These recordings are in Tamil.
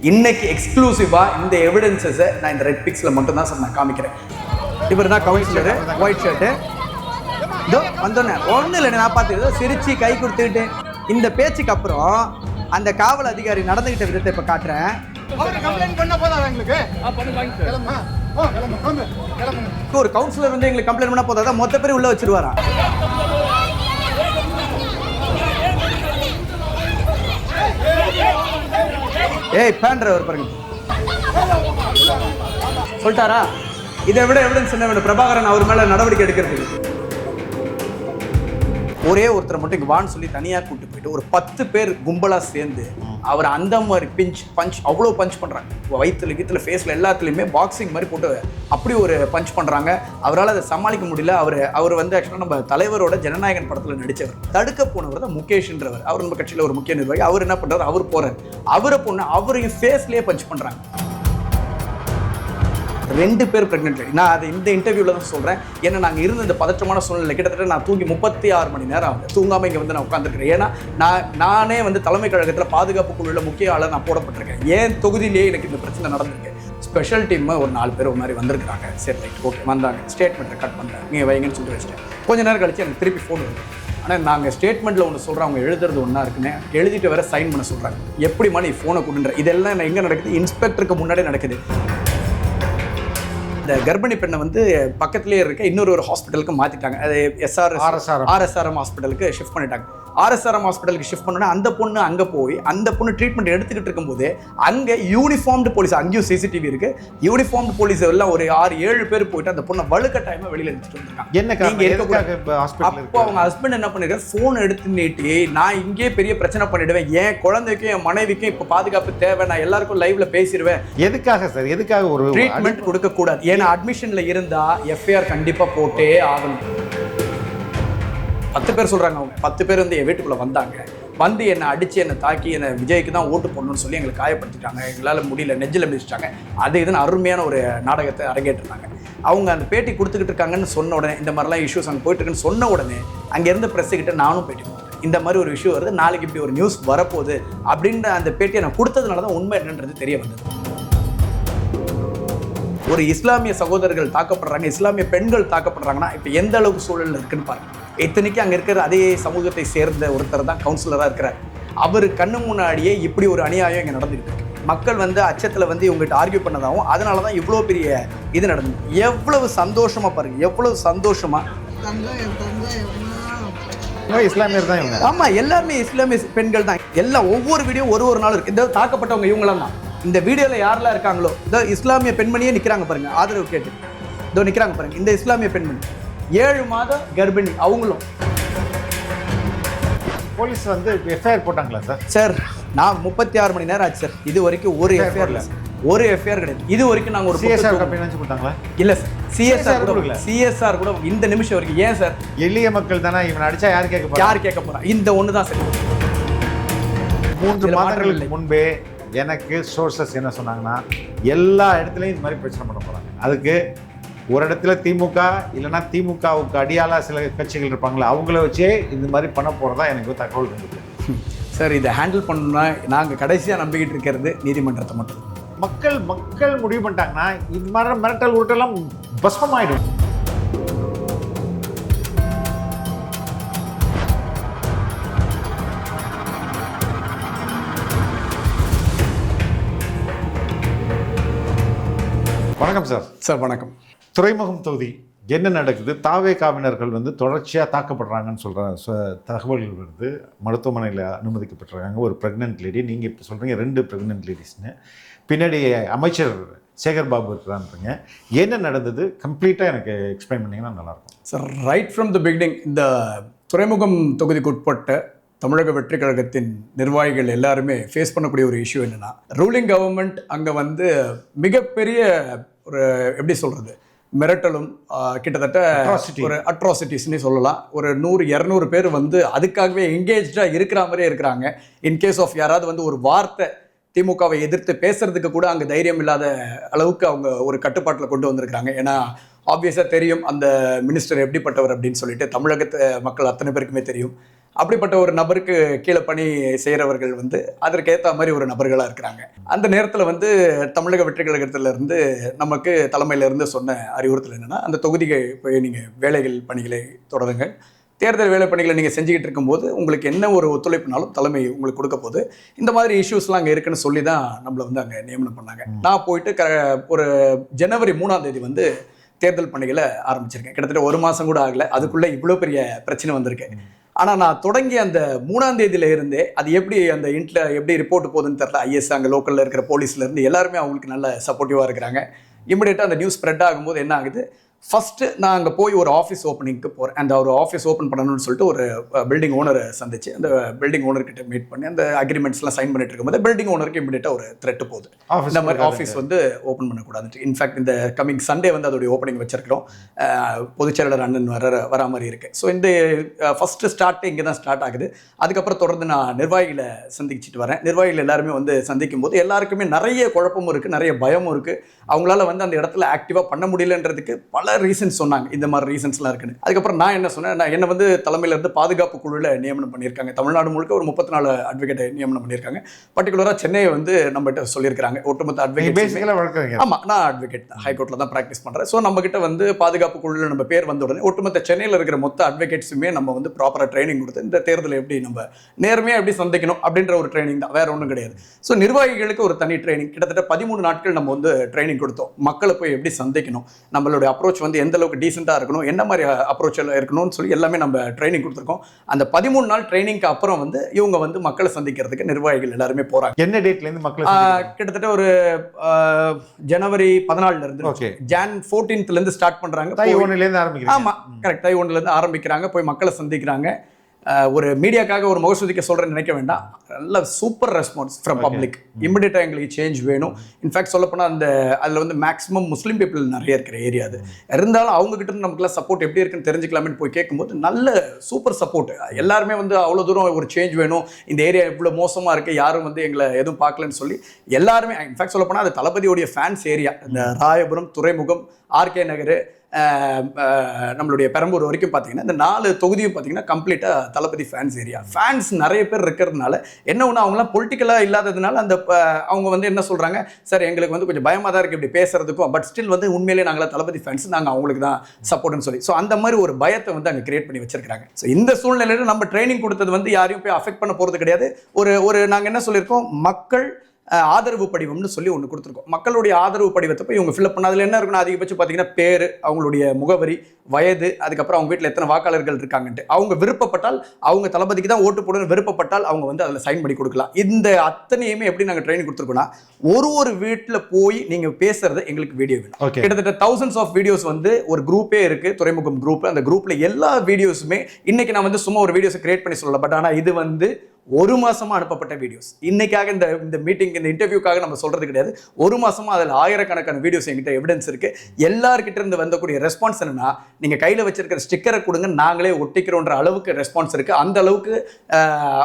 இன்னைக்கு எக்ஸ்க்ளூசிவாக இந்த எவிடன்சஸை நான் இந்த ரெட் பிக்ஸில் மட்டும்தான் சார் நான் காமிக்கிறேன். இவர் தான் கவுன்சிலரு, ஒயிட் ஷர்ட்டு. இதோ வந்தோன்னே ஒன்றும் இல்லை, நான் பார்த்து சிரிச்சு கை கொடுத்துக்கிட்டு இந்த பேச்சுக்கு அப்புறம் அந்த காவல் அதிகாரி நடந்துகிட்ட விதத்தை இப்போ காட்டுறேன். ஒரு கவுன்சிலர் வந்து எங்களுக்கு கம்ப்ளைண்ட் பண்ண போதாதான் மொத்த பேர் உள்ள வச்சிருவாரா? ஏய் பேண்ட்ரவர் பாருங்க சொல்லிட்டாரா? இதை விட எவிடன்ஸ் என்ன வேணும்? பிரபாகரன் அவர் மேல நடவடிக்கை எடுக்கிறதுக்கு ஒரே ஒருத்தரை மட்டும் இங்கே வான்னு சொல்லி தனியாக கூப்பிட்டு போயிட்டு ஒரு 10 பேர் கும்பலாக சேர்ந்து அவர் அந்த மாதிரி பஞ்ச் அவ்வளோ பஞ்ச் பண்ணுறாங்க. வயிற்றுல கீத்துல ஃபேஸில் எல்லாத்துலேயுமே பாக்ஸிங் மாதிரி போட்டு அப்படி ஒரு பஞ்ச் பண்ணுறாங்க. அவரால் அதை சமாளிக்க முடியல. அவர் வந்து ஆக்சுவலாக நம்ம தலைவரோட ஜனநாயகன் படத்தில் நடித்தவர். தடுக்க போனவர் தான் முகேஷ்ன்றவர். அவர் நம்ம கட்சியில் ஒரு முக்கிய நிர்வாகி. அவர் என்ன பண்ணுறாரு? அவர் போகிறார். அவரை பொண்ணு அவரையும் ஃபேஸ்லேயே பஞ்ச் பண்ணுறாங்க. 2 பேர் பிரெக்னென்ட். நான் அதை இந்த இன்டர்வியூவில் தான் சொல்கிறேன். ஏன்னா நாங்கள் இருந்த இந்த பதற்றமான சூழ்நிலை கிட்டத்தட்ட நான் தூங்கி 36 மணி நேரம் ஆகுது. தூங்காமல் இங்கே வந்து நான் உட்காந்துருக்கிறேன். ஏன்னா நானே வந்து தலைமை கழகத்தில் பாதுகாப்பு குழுவில் முக்கிய ஆளாக நான் போடப்பட்டிருக்கேன். ஏன் தொகுதியிலேயே எனக்கு இந்த பிரச்சனை நடந்திருக்கு. ஸ்பெஷல் டீம் ஒரு 4 பேர் ஒரு மாதிரி வந்திருக்கிறாங்க. சரி ரைட் ஓகே வந்தாங்க. ஸ்டேட்மெண்ட்டை கட் பண்ணுறேன், நீங்கள் வைங்கன்னு சொல்லி வச்சிட்டேன். கொஞ்ச நேரம் கழிச்சு எனக்கு திருப்பி ஃபோன் வருது. ஆனால் நாங்கள் ஸ்டேட்மெண்ட்டில் ஒன்று சொல்கிறோம், அவங்க எழுதுறது ஒன்றா இருக்குன்னு எழுதிட்டு வேற சைன் பண்ண சொல்கிறாங்க. எப்படிமா நீ ஃபோனை கொடுன்ற? இதெல்லாம் எங்கே நடக்குது? இன்ஸ்பெக்டருக்கு முன்னாடியே நடக்குது. இந்த கர்ப்பிணி பெண்ணை வந்து பக்கத்துலேயே இருக்க இன்னொரு ஹாஸ்பிட்டலுக்கு மாற்றிட்டாங்க. அது ஆர்எஸ்ஆர்எம் ஹாஸ்பிட்டலுக்கு ஷிஃப்ட் பண்ணிட்டாங்க. ஆர்எஸ்ஆர்எம் ஹாஸ்பிட்டலுக்கு ஷிஃப்ட் பண்ணோன்னா அந்த பொண்ணு அங்கே போய் அந்த பொண்ணு ட்ரீட்மெண்ட் எடுத்துக்கிட்டு இருக்கும்போது அங்கே யூனிஃபார்ம்டு போலீஸ், அங்கேயும் சிசிடிவி இருக்குது, யூனிஃபார்ம்டு போலீஸ் எல்லாம் ஒரு 6-7 பேர் போயிட்டு அந்த பொண்ணை வலுக்கட்டாயமாக வெளியில் எடுத்துட்டு வந்துருக்காங்க. அப்போ அவங்க ஹஸ்பண்ட் என்ன பண்ணிருக்காரு? ஃபோன் எடுத்து நீட்டி நான் இங்கே பெரிய பிரச்சனை பண்ணிடுவேன், என் குழந்தைக்கும் என் மனைவிக்கும் இப்போ பாதுகாப்பு தேவை, நான் எல்லாருக்கும் லைவ்ல பேசிடுவேன். எதுக்காக சார்? எதுக்காக ஒரு ட்ரீட்மெண்ட் கொடுக்கக்கூடாது? ஏன்னா அட்மிஷன்ல இருந்தா எஃப்ஐஆர் கண்டிப்பா போட்டே ஆகணும். 10 பேர் சொல்றாங்க. அவங்க 10 பேர் வந்து என் வீட்டுக்குள்ள வந்தாங்க. வந்து என்னை அடிச்சு என்னை தாக்கி என்னை விஜய்க்கு தான் ஓட்டு போடணும்னு சொல்லி எங்களை காயப்படுத்திட்டாங்க. எங்களால் முடியல, நெஞ்சில் மிதிச்சிட்டாங்க. அது இதுன்னு அருமையான ஒரு நாடகத்தை அரங்கேற்றிருந்தாங்க. அவங்க அந்த பேட்டி கொடுத்துக்கிட்டு இருக்காங்கன்னு சொன்ன உடனே, இந்த மாதிரிலாம் இஷ்யூஸ் அங்கே போயிட்டு இருக்குன்னு சொன்ன உடனே அங்கேருந்து ப்ரெஸ்ஸுக்கிட்ட நானும் பேட்டி கொடுத்தேன். இந்த மாதிரி ஒரு இஷ்யூ வருது, நாளைக்கு இப்படி ஒரு நியூஸ் வரப்போகுது அப்படின்ற அந்த பேட்டியை நான் கொடுத்ததுனால தான் உண்மை என்னன்றது தெரிய வந்தது. ஒரு இஸ்லாமிய சகோதரர்கள் தாக்கப்படுறாங்க, இஸ்லாமிய பெண்கள் தாக்கப்படுறாங்கன்னா இப்போ எந்த அளவுக்கு சூழல் இருக்குன்னு பாருங்க. இத்தனைக்கு அங்கே இருக்கிற அதே சமூகத்தை சேர்ந்த ஒருத்தர் தான் கவுன்சிலராக இருக்கிறார். அவர் கண்ணு முன்னாடியே இப்படி ஒரு அநியாயம் இங்கே நடந்துகிட்டு இருக்கு. மக்கள் வந்து அச்சத்தில் வந்து இவங்ககிட்ட ஆர்கியூ பண்ணதாகவும் அதனால தான் இவ்வளோ பெரிய இது நடந்தது. எவ்வளவு சந்தோஷமா பாருங்க, எவ்வளவு சந்தோஷமா. இஸ்லாமியர் தான் இவங்க. ஆமா, எல்லாருமே இஸ்லாமிய பெண்கள் தான். எல்லாம் ஒவ்வொரு வீடியோ ஒரு நாள் இருக்கு. இந்த தாக்கப்பட்டவங்க இவங்களாம் தான். இந்த வீடியோவில் யாரெல்லாம் இருக்காங்களோ இந்த இஸ்லாமிய பெண்மணியே நிற்கிறாங்க பாருங்க, ஆதரவு கேட்டு இதோ நிற்கிறாங்க பாருங்க. இந்த இஸ்லாமிய பெண்மணி 7 மாத கர்ப்பிணி. அவங்களும் போலீஸ் வந்து எஃப்ஐஆர் போட்டாங்களா சார்? சார் நான் 36 மணி நேரம் ஆச்சு சார். இது வரைக்கும் ஒரு எஃப்ஐஆர் இல்லை, ஒரு எஃப்ஐஆர் கிடையாது. இது வரைக்கும் நாங்கள் ஒரு சிஎஸ்ஆர் கம்ப்ளைண்ட் கொடுத்தாங்களா? இல்லை சார், சிஎஸ்ஆர் கூட இந்த நிமிஷம் வரைக்கும். ஏன் சார்? எளிய மக்கள் தானே, இவன் அடிச்சா யார் கேட்க போறா? இந்த ஒன்று தான் சார். 3 மாதங்களுக்கு முன்பே எனக்கு சோர்சஸ் என்ன சொன்னாங்கன்னா, எல்லா இடத்துலையும் இந்த மாதிரி பிரச்சனை பண்ண போகிறாங்க. அதுக்கு ஒரு இடத்துல திமுக இல்லைன்னா திமுகவுக்கு அடியாளா சில கட்சிகள் இருப்பாங்களே, அவங்கள வச்சே இந்த மாதிரி பண்ண போகிறதா எனக்கு தகவல் இருந்தது. சார் இதை ஹேண்டில் பண்ணணும்னா நாங்கள் கடைசியாக நம்பிக்கிட்டு இருக்கிறது நீதிமன்றத்தை மட்டும். மக்கள் முடிவு பண்ணிட்டாங்கன்னா இந்த மாதிரி மிரட்டல் உருட்டெல்லாம் பஸ்மமாயிடும். வணக்கம் சார். சார் வணக்கம். துறைமுகம் தொகுதி என்ன நடக்குது? தாவேகாவினர்கள் வந்து தொடர்ச்சியாக தாக்கப்படுறாங்கன்னு சொல்கிற தகவல்கள் வருது. மருத்துவமனையில் அனுமதிக்கப்பட்டிருக்காங்க ஒரு ப்ரெக்னென்ட் லேடி. நீங்கள் இப்போ சொல்கிறீங்க 2 ப்ரெக்னென்ட் லேடிஸ்னு. பின்னாடி அமைச்சர் சேகர் பாபு இருக்கிறான்றீங்க. என்ன நடந்தது கம்ப்ளீட்டாக எனக்கு எக்ஸ்பிளைன் பண்ணிங்கன்னா நல்லாயிருக்கும் sir. Right from the beginning இந்த துறைமுகம் தொகுதிக்கு உட்பட்ட தமிழக வெற்றி கழகத்தின் நிர்வாகிகள் எல்லாருமே ஃபேஸ் பண்ணக்கூடிய ஒரு இஷ்யூ என்னென்னா, ரூலிங் கவர்மெண்ட் அங்கே வந்து மிகப்பெரிய ஒரு எப்படி சொல்கிறது மிரட்டலும் கிட்டத்தட்ட ஒரு அட்ராசிட்டிஸ்னே சொல்லலாம். ஒரு 100-200 பேர் வந்து அதுக்காகவே என்கேஜாக இருக்கிற மாதிரியே இருக்கிறாங்க. இன்கேஸ் ஆஃப் யாராவது வந்து ஒரு வார்த்தை திமுகவை எதிர்த்து பேசுறதுக்கு கூட அங்கே தைரியம் இல்லாத அளவுக்கு அவங்க ஒரு கட்டுப்பாட்டில் கொண்டு வந்திருக்கிறாங்க. ஏன்னா ஆப்வியஸாக தெரியும் அந்த மினிஸ்டர் எப்படிப்பட்டவர் அப்படின்னு சொல்லிட்டு தமிழகத்து மக்கள் அத்தனை பேருக்குமே தெரியும். அப்படிப்பட்ட ஒரு நபருக்கு கீழே பணி செய்கிறவர்கள் வந்து அதற்கேற்ற மாதிரி ஒரு நபர்களாக இருக்கிறாங்க. அந்த நேரத்தில் வந்து தமிழக வெற்றி கழகத்திலிருந்து நமக்கு தலைமையிலிருந்து சொன்ன அறிவுறுத்தல் என்னென்னா, அந்த தொகுதிக்கு போய் நீங்கள் வேலைகள் பணிகளை தொடருங்கள், தேர்தல் வேலை பணிகளை நீங்கள் செஞ்சுக்கிட்டு இருக்கும்போது உங்களுக்கு என்ன ஒரு ஒத்துழைப்புனாலும் தலைமை உங்களுக்கு கொடுக்க போது, இந்த மாதிரி இஷ்யூஸ்லாம் அங்கே இருக்குன்னு சொல்லி தான் நம்மளை வந்து அங்கே நியமனம் பண்ணாங்க. நான் போயிட்டு ஒரு ஜனவரி 3ஆம் தேதி வந்து தேர்தல் பணிகளை ஆரம்பிச்சிருக்கேன். கிட்டத்தட்ட 1 மாதம் கூட ஆகலை, அதுக்குள்ளே இவ்வளோ பெரிய பிரச்சனை வந்திருக்கு. ஆனால் நான் தொடங்கி அந்த 3ஆம் தேதியில இருந்தே அது எப்படி அந்த எப்படி ரிப்போர்ட் போகுதுன்னு தெரியல. ஐஎஸ் அங்கே லோக்கலில் இருக்கிற போலீஸ்லேருந்து எல்லாருமே அவங்களுக்கு நல்ல சப்போர்ட்டிவாக இருக்கிறாங்க. இமிடியேட்டாக அந்த நியூஸ் ஸ்ப்ரெட் ஆகும்போது என்ன ஆகுது, ஃபஸ்ட்டு நான் அங்கே போய் ஒரு ஆஃபீஸ் ஓப்பனிங்க்கு போகிறேன். அந்த ஒரு ஆஃபீஸ் ஓப்பன் பண்ணணும்னு சொல்லிட்டு ஒரு பில்டிங் ஓனரை சந்திச்சு அந்த பில்டிங் ஓனர்கிட்ட மீட் பண்ணி அந்த அக்ரிமெண்ட்ஸ்லாம் சைன் பண்ணிட்டு இருக்கும்போது பில்டிங் ஓனருக்கு இமிடியேட்டாக ஒரு த்ரெட் போகுது, இந்த மாதிரி ஆஃபீஸ் வந்து ஓப்பன் பண்ணக்கூடாது. இன்ஃபேக்ட் இந்த கமிங் சண்டே வந்து அதோடைய ஓப்பனிங் வச்சிருக்கிறோம். பொதுச்செயலாளர் அண்ணன் வர மாதிரி இருக்குது. ஸோ இந்த ஃபஸ்ட்டு ஸ்டார்ட் இங்கே தான் ஸ்டார்ட் ஆகுது. அதுக்கப்புறம் தொடர்ந்து நான் நிர்வாகிகளை சந்திச்சுட்டு வரேன். நிர்வாகிகள் எல்லாருமே வந்து சந்திக்கும் போது எல்லாருக்குமே நிறைய குழப்பமும் இருக்குது, நிறைய பயமும் இருக்குது. அவங்களால வந்து அந்த இடத்துல ஆக்டிவாக பண்ண முடியலன்றதுக்கு பல ரீசன்ஸ் சொன்னாங்க. இந்த மாதிரி ரீசன்ஸ்லாம் இருக்குன்னு. அதுக்கப்புறம் நான் என்ன சொன்னேன், நான் என்ன வந்து தலைமையிலேருந்து பாதுகாப்பு குழுவில் நியமனம் பண்ணியிருக்காங்க. தமிழ்நாடு முழுக்க ஒரு 34 அட்வொகேட்டை நியமனம் பண்ணியிருக்காங்க. பர்டிகுலராக சென்னையை வந்து நம்மகிட்ட சொல்லியிருக்காங்க. ஒட்டுமொத்த அட்வொகேட். ஆமாம், நான் அட்வொகேட் தான், ஹைகோர்ட்டில் தான் ப்ராக்டிஸ் பண்ணுறேன். ஸோ நம்மகிட்ட வந்து பாதுகாப்பு குழுவில் நம்ம பேர் வந்த உடனே ஒட்டுமொத்த சென்னையில் இருக்கிற மொத்த அட்வொகேட்ஸுமே நம்ம வந்து ப்ராப்பராக ட்ரைனிங் கொடுத்து இந்த தேர்தலை எப்படி நம்ம நேர்மையாக எப்படி சந்திக்கணும் அப்படின்ற ஒரு ட்ரைனிங் தான், வேற ஒன்றும் கிடையாது. ஸோ நிர்வாகிகளுக்கு ஒரு தனி ட்ரைனிங், கிட்டத்தட்ட 13 நாட்கள் நம்ம வந்து ட்ரைனிங் கொடுத்தோம். மக்களை போய் எப்படி சந்திக்கணும், நம்மளுடைய அப்ரோச் வந்து எந்த அளவுக்கு டீசெண்டாக இருக்கணும், என்ன மாதிரி அப்ரோச் இருக்கணும்னு சொல்லி எல்லாமே நம்ம ட்ரைனிங் கொடுத்துருக்கோம். அந்த 13 நாள் ட்ரைனிங்க்கு அப்புறம் வந்து இவங்க வந்து மக்களை சந்திக்கிறதுக்கு நிர்வாகிகள் எல்லாருமே போறாங்க. என்ன டேட்லேருந்து மக்களை கிட்டத்தட்ட ஒரு ஜனவரி 14 ஜான் 14 ஸ்டார்ட் பண்றாங்க. ஆமா, கரெக்ட், தை 1 ஆரம்பிக்கிறாங்க. போய் மக்களை சந்திக்கிறாங்க. ஒரு மீடியாக்காக ஒரு முகசுதிக்க சொல்கிறேன்னு நினைக்க வேண்டாம், நல்ல சூப்பர் ரெஸ்பான்ஸ் ஃப்ரம் பப்ளிக். இமிடியேட்டாக எங்களுக்கு சேஞ்ச் வேணும். இன்ஃபேக்ட் சொல்லப்போனால் அதில் வந்து மேக்ஸிமம் முஸ்லீம் பீப்புள் நிறைய இருக்கிற ஏரியா அது. இருந்தாலும் அவங்ககிட்ட இருந்து நமக்குலாம் சப்போர்ட் எப்படி இருக்குன்னு தெரிஞ்சுக்கலாமேன்னு போய் கேட்கும்போது நல்ல சூப்பர் சப்போர்ட். எல்லாருமே வந்து அவ்வளோ தூரம் ஒரு சேஞ்ச் வேணும், இந்த ஏரியா இவ்வளோ மோசமாக இருக்குது, யாரும் வந்து எங்களை எதுவும் பார்க்கலன்னு சொல்லி எல்லாருமே. இன்ஃபேக்ட் சொல்லப்போனால் அது தளபதியோடைய ஃபேன்ஸ் ஏரியா. இந்த ராயபுரம், துறைமுகம், ஆர்கே நகர், நம்மளுடைய பெரம்பூர் வரைக்கும் பார்த்தீங்கன்னா இந்த 4 தொகுதியும் பார்த்தீங்கன்னா கம்ப்ளீட்டாக தளபதி ஃபேன்ஸ் ஏரியா. ஃபேன்ஸ் நிறைய பேர் இருக்கிறதுனால என்ன ஒன்று, அவங்களாம் பொலிட்டிக்கலாக இல்லாததுனால அந்த அவங்க வந்து என்ன சொல்கிறாங்க, சார் எங்களுக்கு வந்து கொஞ்சம் பயமாக தான் இருக்குது இப்படி பேசுறதுக்கும், பட் ஸ்டில் வந்து உண்மையிலேயே நாங்களாம் தளபதி ஃபேன்ஸ், நாங்கள் அவங்களுக்கு தான் சப்போர்ட்னு சொல்லி. ஸோ அந்த மாதிரி ஒரு பயத்தை வந்து அங்கே கிரியேட் பண்ணி வச்சிருக்காங்க. ஸோ இந்த சூழ்நிலையில் நம்ம ட்ரைனிங் கொடுத்தது வந்து யாரையும் போய் அஃபெக்ட் பண்ண போகிறது கிடையாது. ஒரு நாங்கள் என்ன சொல்லியிருக்கோம், மக்கள் ஆதரவு படிவம்னு சொல்லி ஒன்று கொடுத்துருக்கோம். மக்களுடைய ஆதரவு படிவத்தை போய் இவங்க ஃபில்அப் பண்ண அதில் என்ன இருக்குன்னா, அதிகபட்சம் பார்த்தீங்கன்னா பேர், அவங்களுடைய முகவரி, வயது, அதுக்கப்புறம் அவங்க வீட்டில் எத்தனை வாக்காளர்கள் இருக்காங்கன்ட்டு. அவங்க விருப்பப்பட்டால் அவங்க தளபதிக்கு தான் ஓட்டு போடணும்னு விருப்பப்பட்டால் அவங்க வந்து அதில் சைன் பண்ணி கொடுக்கலாம். இந்த அத்தனையுமே எப்படி நாங்கள் ட்ரைனிங் கொடுத்துருக்கோம்னா, ஒரு வீட்டில் போய் நீங்கள் பேசுறது எங்களுக்கு வீடியோ வேணும். கிட்டத்தட்ட thousands ஆஃப் வீடியோஸ் வந்து ஒரு குரூப்பே இருக்கு, துறைமுகம் குரூப். அந்த குரூப்ல எல்லா வீடியோஸுமே இன்னைக்கு நான் வந்து சும்மா ஒரு வீடியோஸை கிரியேட் பண்ணி சொல்லல, பட் ஆனால் இது வந்து 1 மாசமா அனுப்பப்பட்ட வீடியோஸ். இன்னைக்காக இந்த மீட்டிங், இந்த இன்டர்வியூக்காக நம்ம சொல்றது கிடையாது. 1 மாசமா அதில் ஆயிரக்கணக்கான வீடியோஸ் எங்கிட்ட எவிடன்ஸ் இருக்கு. எல்லார்கிட்ட இருந்து வந்தக்கூடிய ரெஸ்பான்ஸ் என்னன்னா, நீங்க கையில வச்சிருக்கிற ஸ்டிக்கரை கொடுங்க, நாங்களே ஒட்டிக்கிறோன்ற அளவுக்கு ரெஸ்பான்ஸ் இருக்கு. அந்த அளவுக்கு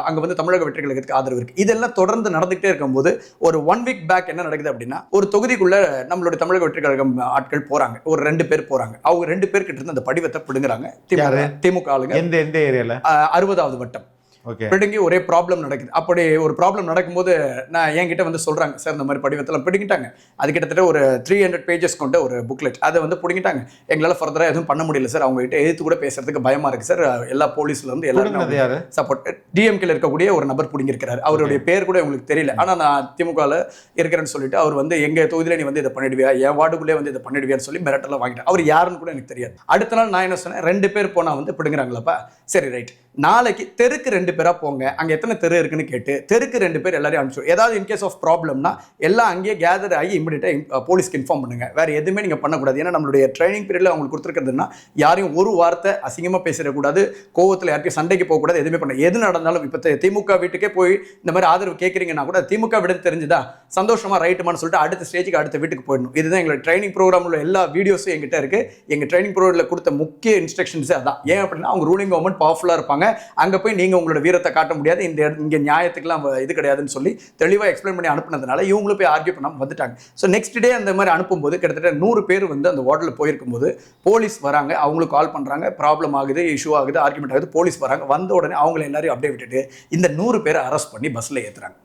அங்க வந்து தமிழக வெற்றி கழகத்துக்கு ஆதரவு இருக்கு. இதெல்லாம் தொடர்ந்து நடந்துகிட்டே இருக்கும்போது ஒரு 1 வீக் பேக் என்ன நடக்குது அப்படின்னா, ஒரு தொகுதிக்குள்ள நம்மளுடைய தமிழக வெற்றி கழகம் ஆட்கள் போறாங்க. ஒரு 2 பேர் போறாங்க. அவங்க 2 பேர்கிட்ட இருந்து அந்த படிவத்தை பிடுங்குறாங்க. திமுக ஆளுங்க. எந்த ஏரியால? 60வது வட்டம் பிடுங்கி ஒரே ப்ராப்ளம் நடக்குது. அப்படி ஒரு ப்ராப்ளம் நடக்கும்போது நான் என்கிட்ட வந்து சொல்றாங்க, சார் இந்த மாதிரி படிவத்தெல்லாம் பிடிங்கிட்டாங்க, அது கிட்டத்தட்ட ஒரு 300 பேஜஸ் கொண்ட ஒரு புக்லெட், அதை வந்து பிடிங்கிட்டாங்க, எங்களால் ஃபர்தராக எதுவும் பண்ண முடியல சார், அவங்க கிட்ட எதிர்த்து கூட பேசுறதுக்கு பயமா இருக்கு சார், எல்லா போலீஸ்ல இருந்து எல்லாரும் சப்போர்ட். டிஎம்கேல இருக்கக்கூடிய ஒரு நபர் பிடிங்கிருக்கிறாரு, அவருடைய பேர் கூட உங்களுக்கு தெரியல, ஆனா நான் திமுகவில் இருக்கிறேன்னு சொல்லிட்டு அவர் வந்து எங்க தொகுதியில நீ வந்து இதை பண்ணிடுவியா, என் வார்டுக்குள்ளே வந்து இதை பண்ணிடுவியான்னு சொல்லி மிரட்டெல்லாம் வாங்கிட்டேன். அவர் யாருன்னு கூட எனக்கு தெரியாது. அடுத்த நாள் நான் என்ன சொன்னேன், 2 பேர் போனா வந்து பிடுங்குறாங்களாப்பா, சரி ரைட், நாளைக்கு தெருக்கு 2 பேரா போங்க, அங்க எத்தனை தெரு இருக்குன்னு கேட்டு தெருக்கு 2 பேர் எல்லாரையும் அனுப்பிச்சு, ஏதாவது இன்கேஸ் ஆஃப் ப்ராப்ளம்னா எல்லாம் அங்கேயே கேதர் ஆகி இமிடியேட்டா போலீஸ்க்கு இன்ஃபார்ம் பண்ணுங்க, வேற எதுவுமே நீங்க பண்ணக்கூடாது. ஏன்னா நம்மளுடைய ட்ரைனிங் பீரியட்ல அவங்களுக்கு கொடுத்துருக்கிறதுனா யாரையும் ஒரு வார்த்தை அசிங்கமா பேசிடக்கூடாது, கோவத்தில் யாருக்கும் சண்டைக்கு போகக்கூடாது, எதுவுமே பண்ண. எது நடந்தாலும் இப்போ திமுக வீட்டுக்கே போய் இந்த மாதிரி ஆதரவு கேட்குறீங்கன்னா கூட திமுக விட தெரிஞ்சுதா சந்தோஷமா ரைட்டுமான்னு சொல்லிட்டு அடுத்த ஸ்டேஜுக்கு அடுத்த வீட்டுக்கு போயிடணும். இதுதான் எங்களோட ட்ரைனிங் ப்ரோக்ராம்ல எல்லா வீடியோஸும் எங்கிட்ட இருக்கு. எங்க ட்ரைனிங் ப்ரோக்ராம்ல கொடுத்த முக்கிய இன்ஸ்ட்ரக்ஷன்ஸே அதான். ஏன் அப்படின்னா அவங்க ரூலிங் கவர்மெண்ட் பவர்ஃபுல்லா இருப்பாங்க, பண்ணுவாங்க, அங்கே போய் நீங்கள் உங்களோட வீரத்தை காட்ட முடியாது, இங்கே நியாயத்துக்குலாம் இது கிடையாதுன்னு சொல்லி தெளிவாக எக்ஸ்பிளைன் பண்ணி அனுப்புனதுனால இவங்களும் போய் ஆர்கியூ பண்ணாமல் வந்துட்டாங்க. ஸோ நெக்ஸ்ட் டே அந்த மாதிரி அனுப்பும்போது கிட்டத்தட்ட 100 பேர் வந்து அந்த வார்டில் போயிருக்கும்போது போலீஸ் வராங்க, அவங்களுக்கு கால் பண்ணுறாங்க, ப்ராப்ளம் ஆகுது, இஷ்யூ ஆகுது, ஆர்குமெண்ட் ஆகுது, போலீஸ் வராங்க, வந்த உடனே அவங்களை எல்லாரையும் அப்படியே விட்டுட்டு இந்த 100 பேரை அரெஸ்ட் பண்ணி பஸ்ஸில் ஏற்றுறாங்க.